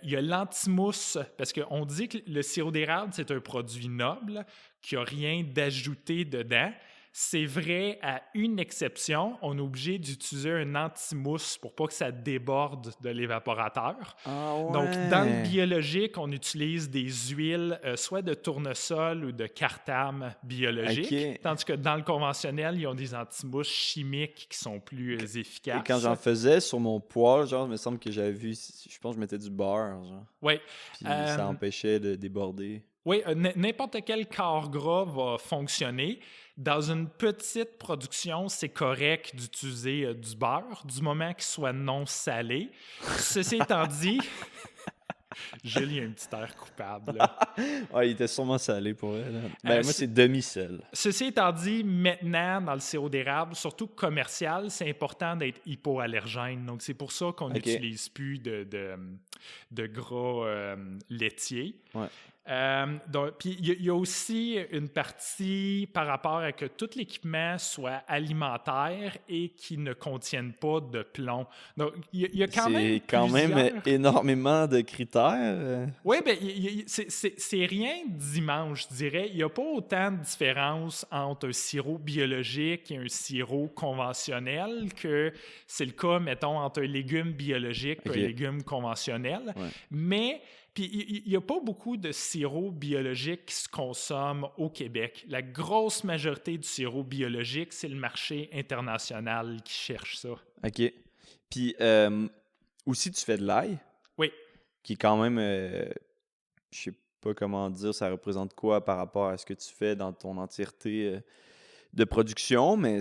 Il y a l'antimousse, parce qu'on dit que le sirop d'érable, c'est un produit noble, qu'il n'y a rien d'ajouté dedans. C'est vrai à une exception, on est obligé d'utiliser un antimousse pour pas que ça déborde de l'évaporateur. Donc, dans le biologique, on utilise des huiles, soit de tournesol ou de cartame biologique, tandis que dans le conventionnel, ils ont des antimousses chimiques qui sont plus efficaces. Et quand j'en faisais sur mon poêle, genre, il me semble que j'avais vu, je pense que je mettais du beurre, genre. Oui. Puis ça empêchait de déborder. Oui, n'importe quel corps gras va fonctionner. Dans une petite production, c'est correct d'utiliser du beurre, du moment qu'il soit non salé. Ceci étant dit, Jules, il y a un petit air coupable. Là. Il était sûrement salé pour elle. Moi, c'est demi-sel. Ceci étant dit, maintenant, dans le sirop d'érable, surtout commercial, c'est important d'être hypoallergène. Donc, c'est pour ça qu'on n'utilise plus de gras laitiers. Ouais. Puis il y a aussi une partie par rapport à que tout l'équipement soit alimentaire et qui ne contienne pas de plomb. Donc, il y a quand même C'est quand même plusieurs... énormément de critères. Oui, ben, c'est rien de dimanche, je dirais. Il n'y a pas autant de différence entre un sirop biologique et un sirop conventionnel que c'est le cas, mettons, entre un légume biologique et Ok. un légume conventionnel. Ouais. Mais puis il n'y a pas beaucoup de sirop biologique qui se consomme au Québec. La grosse majorité du sirop biologique, c'est le marché international qui cherche ça. OK. Puis aussi, tu fais de l'ail, Oui. qui est quand même, je sais pas comment dire, ça représente quoi par rapport à ce que tu fais dans ton entièreté de production, mais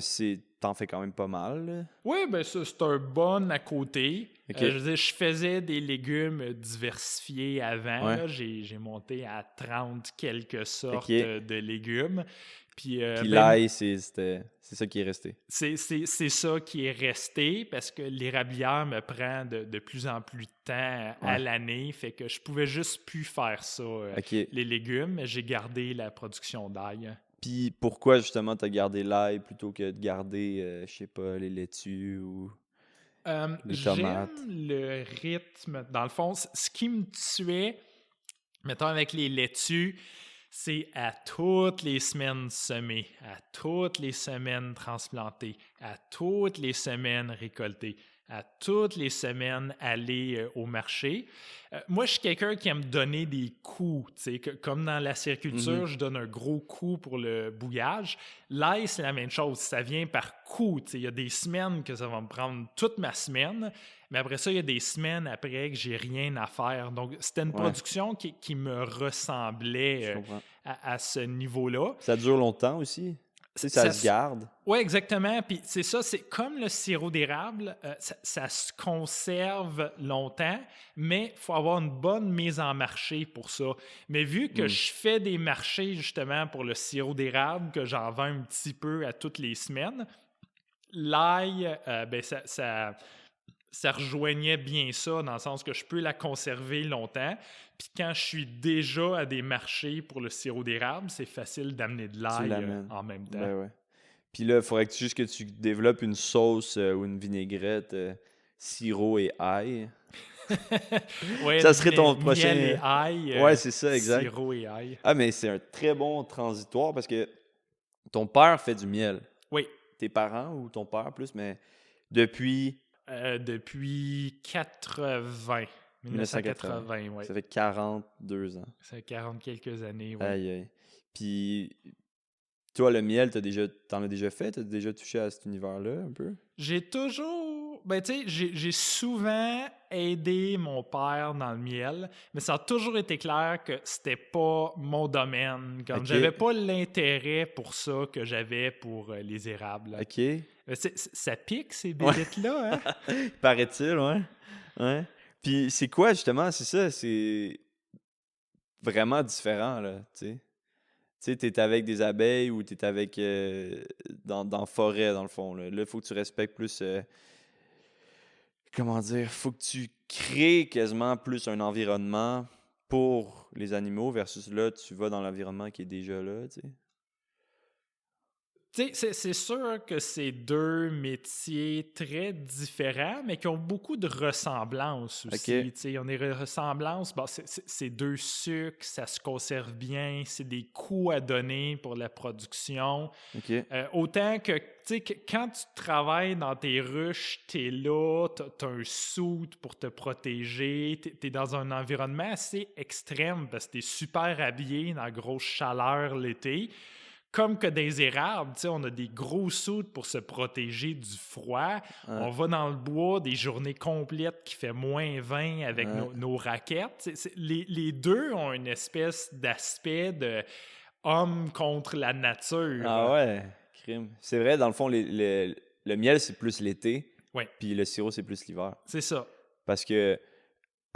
t'en fais quand même pas mal. Là. Oui, ben ça, c'est un bon à côté. Ok. Je veux dire, je faisais des légumes diversifiés avant. Ouais. Là. J'ai monté à 30 quelques sortes Ok. de légumes. Puis, Puis ben, l'ail, c'est ça qui est resté. c'est ça qui est resté parce que l'érablière me prend de plus en plus de temps à Ouais. l'année. Fait que je pouvais juste plus faire ça, OK. les légumes. Mais j'ai gardé la production d'ail. Puis pourquoi justement t'as gardé l'ail plutôt que de garder, je sais pas, les laitues ou les tomates? J'aime le rythme. Dans le fond, ce qui me tuait, mettons avec les laitues, c'est à toutes les semaines semer, à toutes les semaines transplanter, à toutes les semaines récolter, à toutes les semaines aller au marché. Moi, je suis quelqu'un qui aime donner des coups. Comme dans la cériculture, je donne un gros coup pour le bouillage. L'ail, c'est la même chose. Ça vient par coup. Il y a des semaines que ça va me prendre toute ma semaine, mais après ça, il y a des semaines après que j'ai rien à faire. Donc, c'était une Ouais. production qui me Je ressemblait comprends. à ce niveau-là. Ça dure longtemps aussi? Tu sais, ça se garde? Oui, exactement. Puis c'est ça, c'est comme le sirop d'érable, ça se conserve longtemps, mais il faut avoir une bonne mise en marché pour ça. Mais vu que je fais des marchés justement pour le sirop d'érable, que j'en vends un petit peu à toutes les semaines, l'ail, ben ça rejoignait bien ça, dans le sens que je peux la conserver longtemps. Puis quand je suis déjà à des marchés pour le sirop d'érable, c'est facile d'amener de Tu l'ail l'amènes. en même temps. Ben ouais. Puis là, il faudrait juste que tu développes une sauce ou une vinaigrette sirop et ail. Ouais, Ça serait ton miel prochain... et ail, Ouais, c'est ça, exact. sirop et ail. Ah, mais c'est un très bon transitoire parce que ton père fait du miel. Oui, Tes parents ou ton père plus, mais depuis depuis 1980, oui. ça fait 42 ans. Ça fait 40 quelques années, oui. Aïe, aïe. Puis, toi, le miel, t'en as déjà fait? T'as déjà touché à cet univers-là, un peu? J'ai toujours... Ben, tu sais, j'ai souvent aidé mon père dans le miel, mais ça a toujours été clair que c'était pas mon domaine. Comme Ok. j'avais pas l'intérêt pour ça que j'avais pour les érables. OK. Ça pique, ces bébites-là, hein? Paraît-il, ouais. Ouais. Puis, c'est quoi, justement? C'est ça, c'est vraiment différent, là, tu sais. Tu sais, t'es avec des abeilles ou t'es avec... dans la forêt, dans le fond, là. Là, il faut que tu respectes plus... comment dire? Faut que tu crées quasiment plus un environnement pour les animaux versus là, tu vas dans l'environnement qui est déjà là, tu sais. Tu sais, c'est sûr que c'est deux métiers très différents, mais qui ont beaucoup de ressemblances aussi. Ok. Tu sais, ils ont des ressemblances. Bon, c'est deux sucres, ça se conserve bien, c'est des coûts à donner pour la production. OK. Autant que, tu sais, quand tu travailles dans tes ruches, t'es là, t'as un suit pour te protéger, t'es dans un environnement assez extrême parce que t'es super habillé dans la grosse chaleur l'été. Comme que des érables, tu sais, on a des gros soutes pour se protéger du froid. On va dans le bois des journées complètes qui fait moins 20 avec nos raquettes. Les deux ont une espèce d'aspect de homme contre la nature. Ah ouais, crime. C'est vrai, dans le fond, le miel, c'est plus l'été, Ouais, puis le sirop, c'est plus l'hiver. c'est ça. Parce que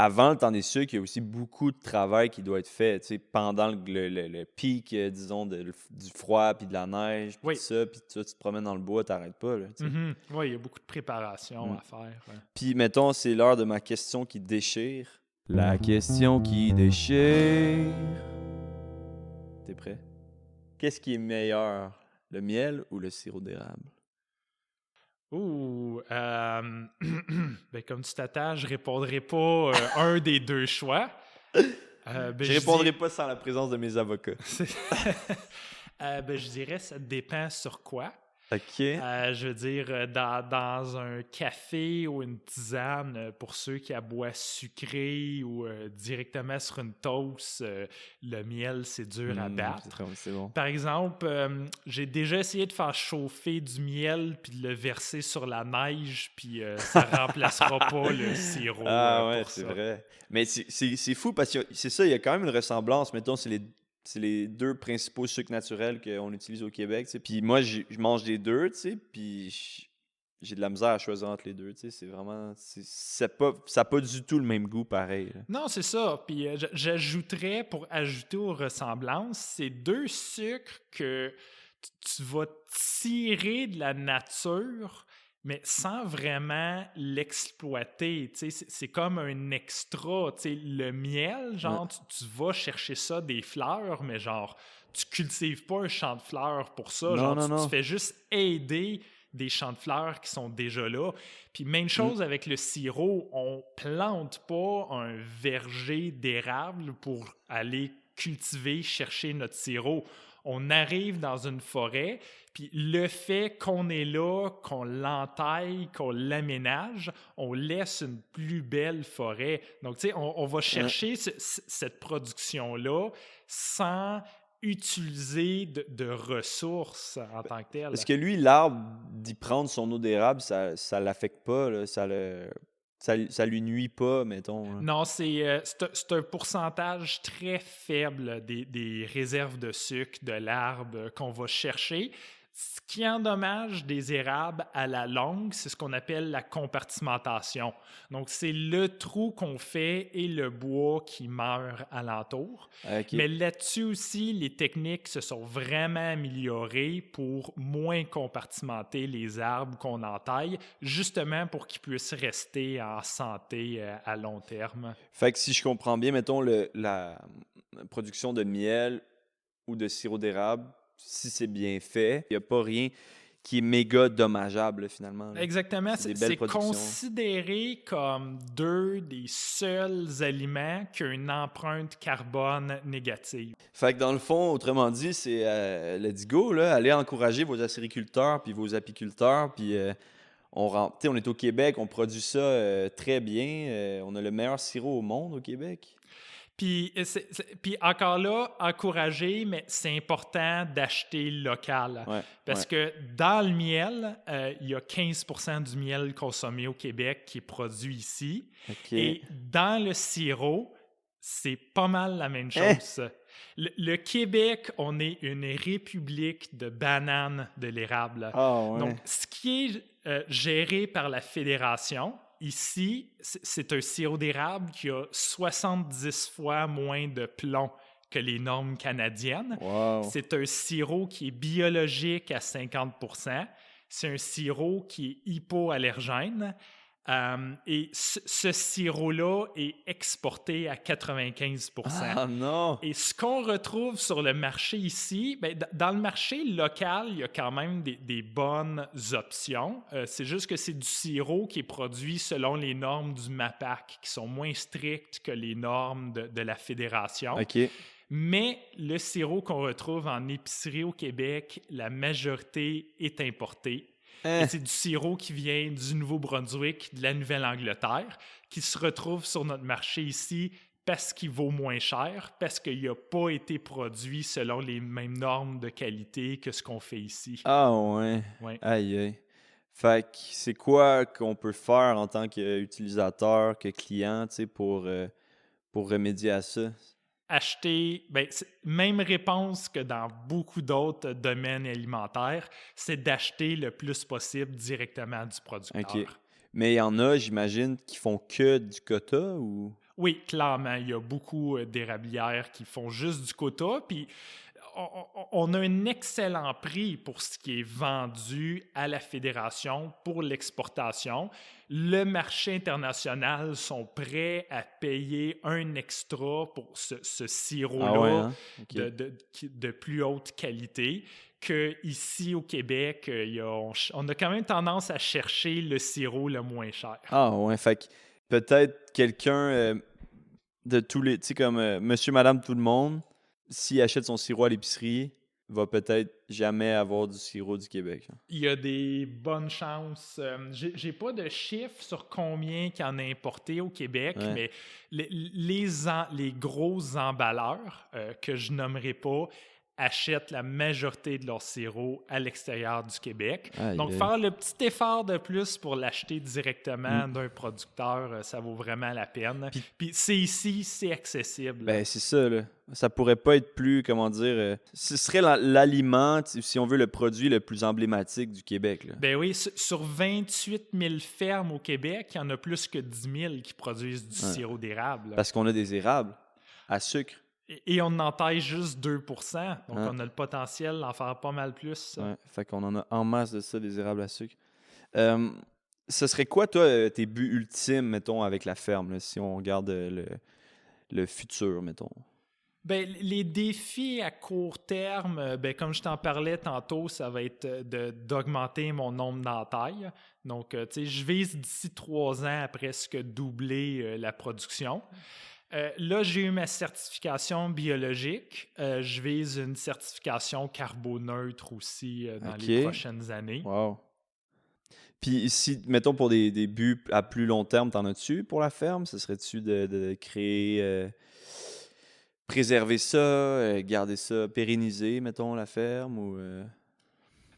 avant le temps des sucres, il y a aussi beaucoup de travail qui doit être fait, tu sais, pendant le pic, disons, du froid, puis de la neige, puis Oui. tout ça, puis tu te promènes dans le bois, t'arrêtes pas, là, tu sais. Oui, il y a beaucoup de préparation à faire. Puis, mettons, c'est l'heure de ma question qui déchire. La question qui déchire. T'es prêt? Qu'est-ce qui est meilleur, le miel ou le sirop d'érable? Ouh, ben comme tu t'attends, je répondrai pas un des deux choix. Je répondrai pas sans la présence de mes avocats. Ben, je dirais ça dépend sur quoi. OK. Je veux dire, dans un café ou une tisane, pour ceux qui boivent sucré ou directement sur une toast, le miel, c'est dur à battre. C'est bon. Par exemple, j'ai déjà essayé de faire chauffer du miel puis de le verser sur la neige, puis ça remplacera pas le sirop. Ah ouais, pour c'est ça. vrai. Mais c'est fou parce que c'est ça, il y a quand même une ressemblance. Mettons, c'est les deux principaux sucres naturels qu'on utilise au Québec. Tu sais. Puis moi, je mange des deux, tu sais, puis j'ai de la misère à choisir entre les deux. Tu sais. C'est vraiment... ça n'a pas du tout le même goût pareil. Là. Non, c'est ça. Puis j'ajouterais, pour ajouter aux ressemblances, c'est deux sucres que tu vas tirer de la nature, mais sans vraiment l'exploiter. Tu sais, c'est comme un extra. Tu sais, le miel, genre, tu vas chercher ça des fleurs, mais genre, tu cultives pas un champ de fleurs pour ça. Non, Genre, non. tu fais juste aider des champs de fleurs qui sont déjà là. Puis même chose avec le sirop, on plante pas un verger d'érable pour aller cultiver, chercher notre sirop. On arrive dans une forêt, puis le fait qu'on est là, qu'on l'entaille, qu'on l'aménage, on laisse une plus belle forêt. Donc, tu sais, on va chercher cette production-là sans utiliser de ressources en tant que telles. Est-ce que lui, l'arbre, d'y prendre son eau d'érable, ça l'affecte pas, là? Ça lui nuit pas, mettons. Là. Non, c'est un pourcentage très faible des réserves de sucre de l'arbre qu'on va chercher. Ce qui endommage des érables à la longue, c'est ce qu'on appelle la compartimentation. Donc, c'est le trou qu'on fait et le bois qui meurt alentour. OK. Mais là-dessus aussi, les techniques se sont vraiment améliorées pour moins compartimenter les arbres qu'on entaille, justement pour qu'ils puissent rester en santé à long terme. Fait que si je comprends bien, mettons, la production de miel ou de sirop d'érable, si c'est bien fait, il n'y a pas rien qui est méga dommageable, là, finalement. Là. Exactement. C'est des belles C'est productions. considéré comme deux des seuls aliments qui ont une empreinte carbone négative. Fait que dans le fond, autrement dit, c'est let's go, là, allez encourager vos acériculteurs puis vos apiculteurs, puis on est au Québec, on produit ça très bien, on a le meilleur sirop au monde au Québec. Puis encore là, encourager, mais c'est important d'acheter local. Ouais, Parce que dans le miel, il y a 15% du miel consommé au Québec qui est produit ici. OK. Et dans le sirop, c'est pas mal la même chose. Le Québec, on est une république de bananes de l'érable. Ah ouais. Donc, ce qui est géré par la fédération, ici, c'est un sirop d'érable qui a 70 fois moins de plomb que les normes canadiennes. Wow. C'est un sirop qui est biologique à 50%. C'est un sirop qui est hypoallergène. Et ce sirop-là est exporté à 95%. Ah non! Et ce qu'on retrouve sur le marché ici, ben, dans le marché local, il y a quand même des bonnes options. C'est juste que c'est du sirop qui est produit selon les normes du MAPAC, qui sont moins strictes que les normes de la Fédération. OK. Mais le sirop qu'on retrouve en épicerie au Québec, la majorité est importée. Et c'est du sirop qui vient du Nouveau-Brunswick, de la Nouvelle-Angleterre, qui se retrouve sur notre marché ici parce qu'il vaut moins cher, parce qu'il n'a pas été produit selon les mêmes normes de qualité que ce qu'on fait ici. Ah ouais. Ouais. Aïe aïe. Fait que c'est quoi qu'on peut faire en tant qu'utilisateur, que client, tu sais, pour remédier à ça? Acheter, ben, même réponse que dans beaucoup d'autres domaines alimentaires, c'est d'acheter le plus possible directement du producteur. OK. Mais il y en a, j'imagine, qui font que du quota ou... Oui, clairement, il y a beaucoup d'érablières qui font juste du quota, puis on a un excellent prix pour ce qui est vendu à la fédération pour l'exportation. Le marché international sont prêts à payer un extra pour ce sirop-là Ah ouais, hein? OK. de plus haute qualité. Qu'ici au Québec, on a quand même tendance à chercher le sirop le moins cher. Ah ouais, fait que peut-être quelqu'un de tous les, tu sais, comme monsieur, madame, tout le monde, s'il achète son sirop à l'épicerie, va peut-être jamais avoir du sirop du Québec. Hein. Il y a des bonnes chances. J'ai pas de chiffres sur combien qu'il y en a importé au Québec, Ouais. mais les gros emballeurs, que je nommerai pas, achètent la majorité de leur sirop à l'extérieur du Québec. Aïe, Donc, aïe. faire le petit effort de plus pour l'acheter directement d'un producteur, ça vaut vraiment la peine. Puis c'est ici, c'est accessible. Ben, c'est ça, là. Ça pourrait pas être plus, comment dire, ce serait l'aliment, si on veut, le produit le plus emblématique du Québec, là. Ben oui, sur 28 000 fermes au Québec, il y en a plus que 10 000 qui produisent du sirop d'érable. Parce qu'on a des érables à sucre. Et on en taille juste 2 %. Donc, Hein? on a le potentiel d'en faire pas mal plus. Ouais, fait qu'on en a en masse de ça, des érables à sucre. Ce serait quoi, toi, tes buts ultimes, mettons, avec la ferme, là, si on regarde le futur, mettons? Ben, les défis à court terme, ben, comme je t'en parlais tantôt, ça va être d'augmenter mon nombre d'entailles. Donc, tu sais, je vise d'ici 3 ans à presque doubler la production. Là, j'ai eu ma certification biologique. Je vise une certification carboneutre aussi dans les OK. prochaines années. Wow. Puis si, mettons, pour des buts à plus long terme, t'en as-tu pour la ferme? Ce serait-tu de créer, préserver ça, garder ça, pérenniser, mettons, la ferme ou...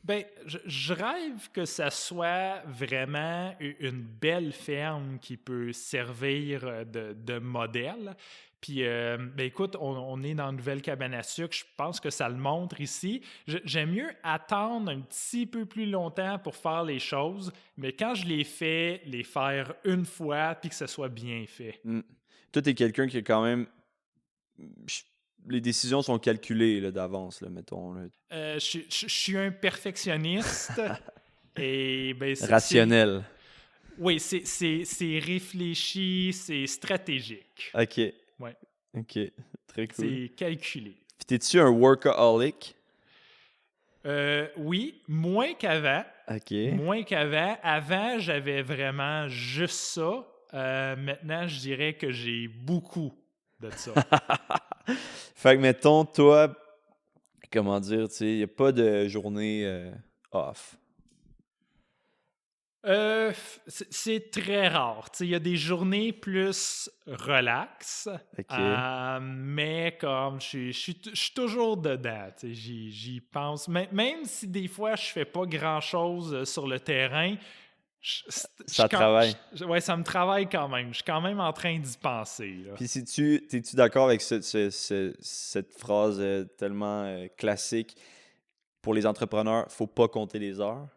Ben, je rêve que ça soit vraiment une belle ferme qui peut servir de modèle. Puis, ben écoute, on est dans une nouvelle cabane à sucre. Je pense que ça le montre ici. J'aime mieux attendre un petit peu plus longtemps pour faire les choses, mais quand je les fais, les faire une fois puis que ce soit bien fait. Toi, t'es quelqu'un qui a quand même... Les décisions sont calculées là, d'avance, là, mettons. Là. Je suis un perfectionniste et ben, Rationnel. Oui, c'est réfléchi, c'est stratégique. OK. Ouais. OK. Très cool. C'est calculé. Puis t'es-tu un workaholic? Oui, moins qu'avant. OK. Moins qu'avant. Avant, j'avais vraiment juste ça. Maintenant, je dirais que j'ai beaucoup de ça. Fait que, mettons, toi, comment dire, tu sais, il n'y a pas de journée off. C'est très rare. Il y a des journées plus relax, OK. mais comme je suis toujours dedans. J'y pense. Même si des fois je fais pas grand-chose sur le terrain, Ça travaille. Ouais, ça me travaille quand même. Je suis quand même en train d'y penser. Là. Puis t'es-tu d'accord avec cette phrase tellement classique pour les entrepreneurs, faut pas compter les heures?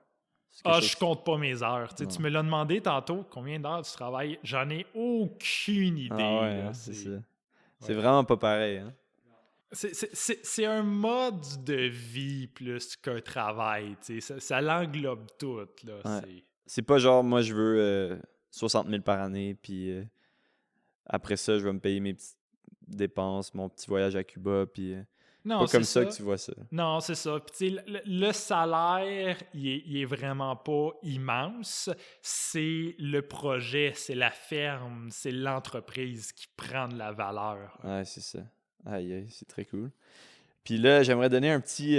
Je compte pas mes heures. Tu me l'as demandé tantôt, combien d'heures tu travailles? J'en ai aucune idée. Ah ouais, là. hein, c'est ça. C'est vraiment pas pareil. Hein? C'est un mode de vie plus qu'un travail. Ça l'englobe tout. Là. Ouais. C'est pas genre, moi, je veux 60 000 par année, puis après ça, je vais me payer mes petites dépenses, mon petit voyage à Cuba, puis non, pas comme ça que tu vois ça. Non, c'est ça. Puis, le salaire, il est vraiment pas immense. C'est le projet, c'est la ferme, c'est l'entreprise qui prend de la valeur. Ouais, c'est ça. Aïe, aïe, c'est très cool. Puis là, j'aimerais donner un petit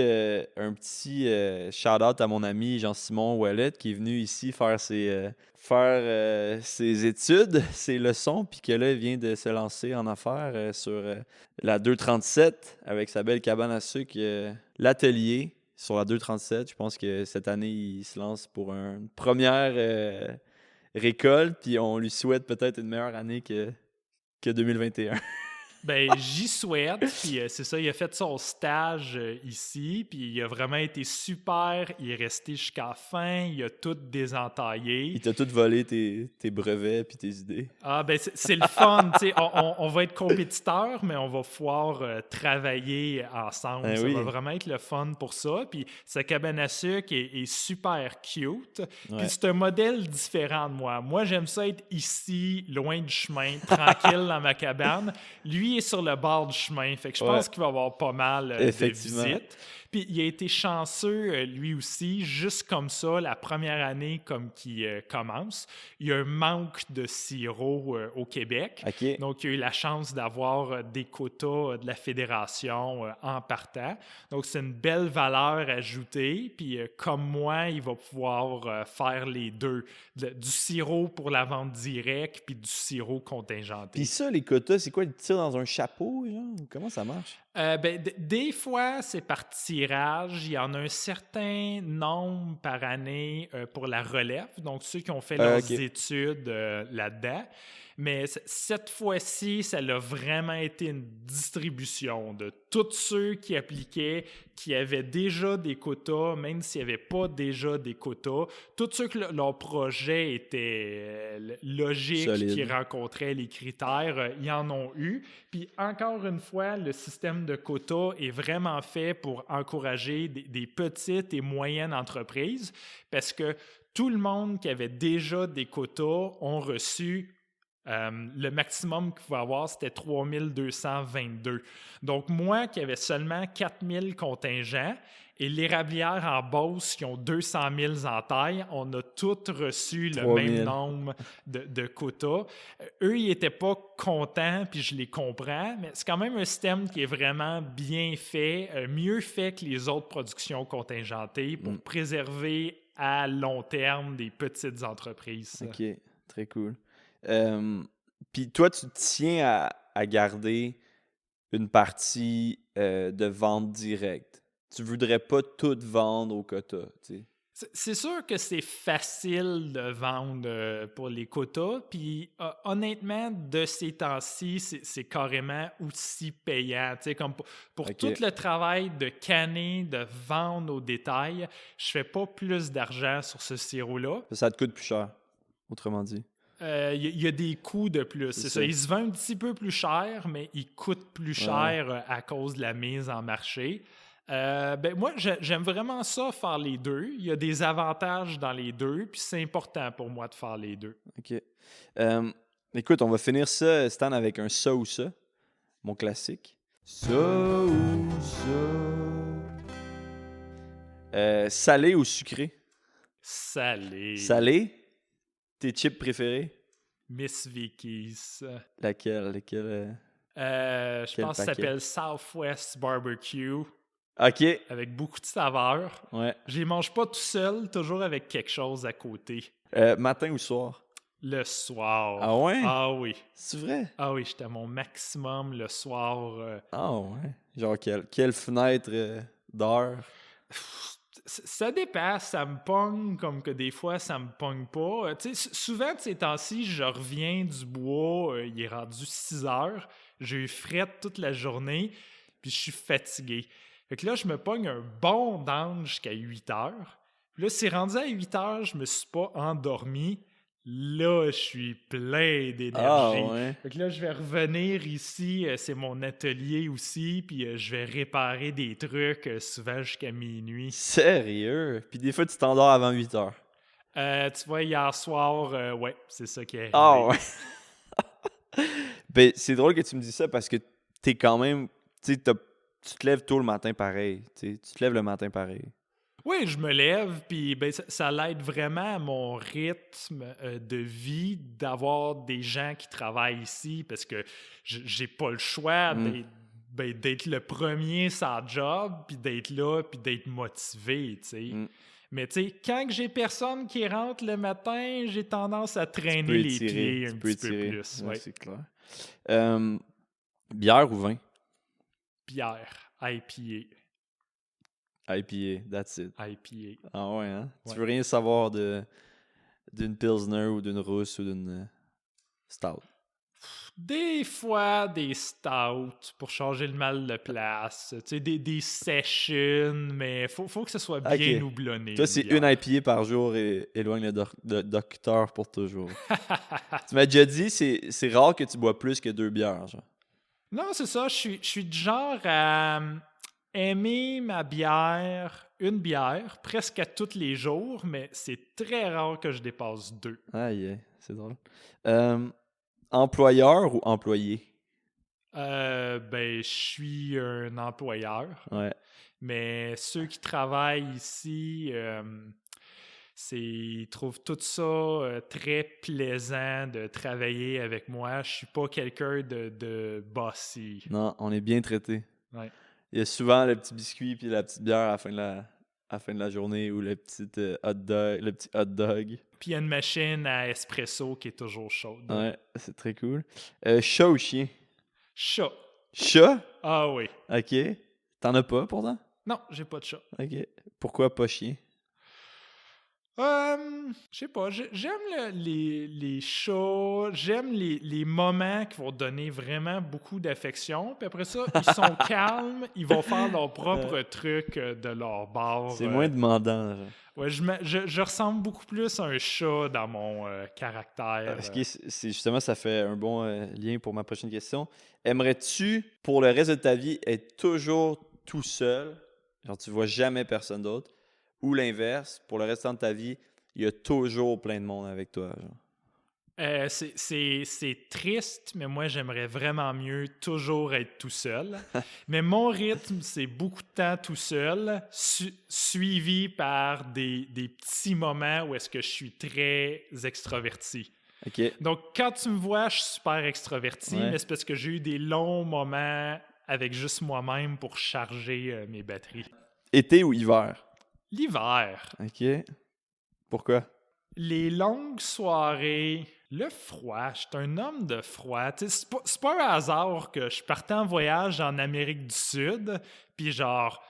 shout-out à mon ami Jean-Simon Ouellet qui est venu ici faire ses études, ses leçons, puis que là, il vient de se lancer en affaires sur la 237 avec sa belle cabane à sucre, l'atelier sur la 237. Je pense que cette année, il se lance pour une première récolte, puis on lui souhaite peut-être une meilleure année que 2021. Ben, j'y souhaite. Puis c'est ça, il a fait son stage ici. Puis il a vraiment été super. Il est resté jusqu'à la fin. Il a tout désentaillé. Il t'a tout volé tes brevets puis tes idées. Ah, ben, c'est le fun. Tu sais, on va être compétiteurs, mais on va pouvoir travailler ensemble. Ben Ça oui. va vraiment être le fun pour ça. Puis sa cabane à sucre est super cute. Ouais. Puis c'est un modèle différent de moi. Moi, j'aime ça être ici, loin du chemin, tranquille dans ma cabane. Lui est sur le bord du chemin. Fait que je pense qu'il va avoir pas mal de Effectivement. visites. Puis il a été chanceux, lui aussi, juste comme ça, la première année comme qui commence. Il y a un manque de sirop au Québec. OK. Donc, il a eu la chance d'avoir des quotas de la fédération en partant. Donc, c'est une belle valeur ajoutée. Puis, comme moi, il va pouvoir faire les deux. Du sirop pour la vente directe, puis du sirop contingenté. Puis ça, les quotas, c'est quoi? Ils tirent dans un chapeau, genre? Comment ça marche? Ben, des fois, c'est par tirage. Il y en a un certain nombre par année pour la relève, donc ceux qui ont fait leurs études là-dedans. Mais cette fois-ci, ça a vraiment été une distribution de tous ceux qui appliquaient, qui avaient déjà des quotas, même s'il n'y avait pas déjà des quotas. Tous ceux que leur projet était logique, solide, qui rencontraient les critères, ils en ont eu. Puis encore une fois, le système de quotas est vraiment fait pour encourager des petites et moyennes entreprises parce que tout le monde qui avait déjà des quotas ont reçu le maximum qu'il pouvait avoir, c'était 3222. Donc, moi, qui avais seulement 4000 contingents, et l'érablière en Beauce, qui ont 200 000 en taille, on a tous reçu le 3000. même nombre de quotas. Eux, ils n'étaient pas contents, puis je les comprends, mais c'est quand même un système qui est vraiment bien fait, mieux fait que les autres productions contingentées pour préserver à long terme des petites entreprises. OK, très cool. Puis toi, tu tiens à garder une partie de vente directe. Tu voudrais pas tout vendre au quota, tu sais. C'est sûr que c'est facile de vendre pour les quotas, puis honnêtement, de ces temps-ci, c'est carrément aussi payant. Tu sais, comme pour tout le travail de canner, de vendre au détail, je fais pas plus d'argent sur ce sirop-là. Ça te coûte plus cher, autrement dit. Il y a des coûts de plus, c'est ça. Il se vend un petit peu plus cher, mais il coûte plus cher à cause de la mise en marché. Moi, j'aime vraiment ça, faire les deux. Il y a des avantages dans les deux, puis c'est important pour moi de faire les deux. OK. Écoute, on va finir ça, Stan, avec un ça ou ça, mon classique. Ça ou ça. Salé ou sucré? Salé. Salé? Tes chips préférés? Miss Vicky's. Laquelle? Je pense que ça s'appelle Southwest Barbecue. OK. Avec beaucoup de saveurs. Ouais. Je les mange pas tout seul, toujours avec quelque chose à côté. Matin ou soir? Le soir. Ah ouais? Ah oui. C'est vrai? Ah oui, j'étais à mon maximum le soir. Ah ouais? Genre quelle fenêtre d'heure? Ça dépasse, ça me pogne comme que des fois ça me pogne pas. Souvent de ces temps-ci, je reviens du bois, il est rendu 6 heures, j'ai eu frette toute la journée, puis je suis fatigué. Fait que là, je me pogne un bon down jusqu'à 8 heures. Puis là, c'est rendu à 8 heures, je me suis pas endormi. Là, je suis plein d'énergie. Ah ouais? Fait que là, je vais revenir ici, c'est mon atelier aussi, puis je vais réparer des trucs souvent jusqu'à minuit. Sérieux? Puis des fois, tu t'endors avant 8 heures. Tu vois, hier soir, ouais, c'est ça qui est arrivé. Ah ouais? Ben, c'est drôle que tu me dis ça parce que t'es quand même... Tu sais, tu te lèves tôt le matin pareil. Tu te lèves le matin pareil. Oui, je me lève, puis ça l'aide vraiment à mon rythme de vie d'avoir des gens qui travaillent ici parce que j'ai pas le choix d'être le premier sans job, puis d'être là, puis d'être motivé, tu sais. Mais tu sais, quand j'ai personne qui rentre le matin, j'ai tendance à traîner les pieds un petit peu plus. Ouais, c'est clair. Bière ou vin? Bière, IPA. IPA, that's it. IPA. Ah ouais, hein? Ouais. Tu veux rien savoir d'une Pilsner ou d'une Rousse ou d'une Stout? Des fois, des stouts pour changer le mal de place. Tu sais, des sessions, mais faut que ce soit bien Ok. houblonné. Toi, c'est bière. une IPA par jour et éloigne le docteur pour toujours. Tu m'as déjà dit, c'est rare que tu bois plus que 2 bières, genre. Non, c'est ça. Je suis du genre à aimer ma bière, une bière, presque à tous les jours, mais c'est très rare que je dépasse 2. Aïe, c'est drôle. Employeur ou employé? Ben, je suis un employeur, Ouais. mais ceux qui travaillent ici, ils trouvent tout ça très plaisant de travailler avec moi. Je suis pas quelqu'un de bossy. Non, on est bien traité. Ouais. Il y a souvent le petit biscuit puis la petite bière à la fin de la journée ou le petit le petit hot dog. Puis il y a une machine à espresso qui est toujours chaude. Ouais, c'est très cool. Chat ou chien? Chat. Chat? Ah oui. Ok. T'en as pas pourtant? Non, j'ai pas de chat. Ok. Pourquoi pas chien? Je sais pas, j'aime les chats, j'aime les moments qui vont donner vraiment beaucoup d'affection, puis après ça, ils sont calmes, ils vont faire leur propre truc de leur bord. C'est moins demandant. Genre. Ouais, je ressemble beaucoup plus à un chat dans mon caractère. Parce que c'est justement, ça fait un bon lien pour ma prochaine question. Aimerais-tu, pour le reste de ta vie, être toujours tout seul, genre tu vois jamais personne d'autre, ou l'inverse, pour le restant de ta vie, il y a toujours plein de monde avec toi, genre? C'est triste, mais moi, j'aimerais vraiment mieux toujours être tout seul. Mais mon rythme, c'est beaucoup de temps tout seul, suivi par des petits moments où est-ce que je suis très extraverti. Ok. Donc, quand tu me vois, je suis super extraverti, Ouais. mais c'est parce que j'ai eu des longs moments avec juste moi-même pour charger mes batteries. Été ou hiver? L'hiver, Ok. Pourquoi? les longues soirées, le froid, je suis un homme de froid. Tu sais, c'est pas un hasard que je partais en voyage en Amérique du Sud, puis genre,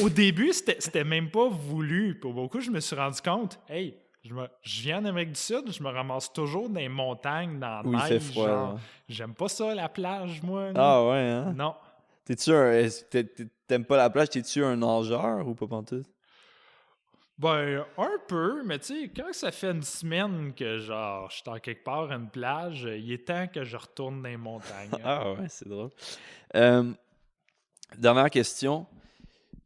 au début, c'était même pas voulu. Pour beaucoup, je me suis rendu compte, hey, je viens en Amérique du Sud, je me ramasse toujours dans les montagnes, dans la Où il neige. fait froid. Genre, là. j'aime pas ça, la plage, moi. là. Ah ouais, hein? Non. T'aimes pas la plage? T'es-tu un nageur ou pas pantoute? Ben, un peu, mais tu sais, quand ça fait une semaine que, genre, je suis en quelque part à une plage, il est temps que je retourne dans les montagnes. Ah ouais, c'est drôle. Dernière question.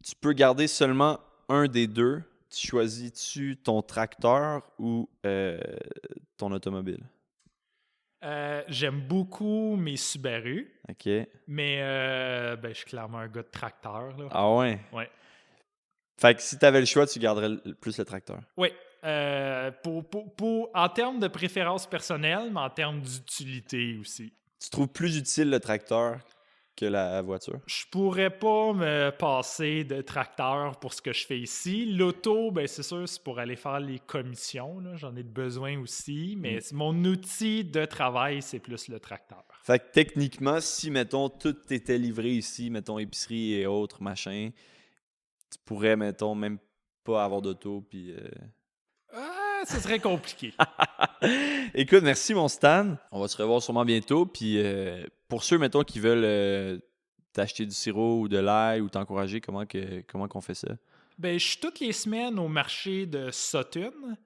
Tu peux garder seulement un des deux. Tu choisis-tu ton tracteur ou ton automobile? J'aime beaucoup mes Subaru, OK. mais ben, je suis clairement un gars de tracteur. Là. Ah ouais? Ouais. Fait que si t'avais le choix, tu garderais plus le tracteur. Oui. En termes de préférence personnelle, mais en termes d'utilité aussi. Tu trouves plus utile le tracteur que la voiture? Je pourrais pas me passer de tracteur pour ce que je fais ici. L'auto, ben c'est sûr, c'est pour aller faire les commissions. Là. J'en ai besoin aussi, mais mon outil de travail, c'est plus le tracteur. Fait que techniquement, si, mettons, tout était livré ici, mettons, épicerie et autres, machin, tu pourrais, mettons, même pas avoir d'auto, puis... Ce serait compliqué. Écoute, merci mon Stan. On va se revoir sûrement bientôt. Puis pour ceux, mettons, qui veulent t'acheter du sirop ou de l'ail ou t'encourager, comment qu'on fait ça? Ben, je suis toutes les semaines au marché de Sutton.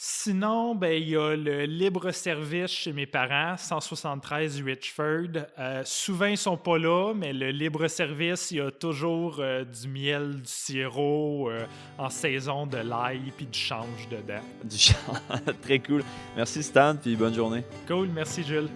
Sinon, ben, il y a le libre-service chez mes parents, 173 Richford. Souvent, ils sont pas là, mais le libre-service, il y a toujours du miel, du sirop en saison, de l'ail puis du change dedans. Du chant. Très cool. Merci Stan, puis bonne journée. Cool, merci Jules.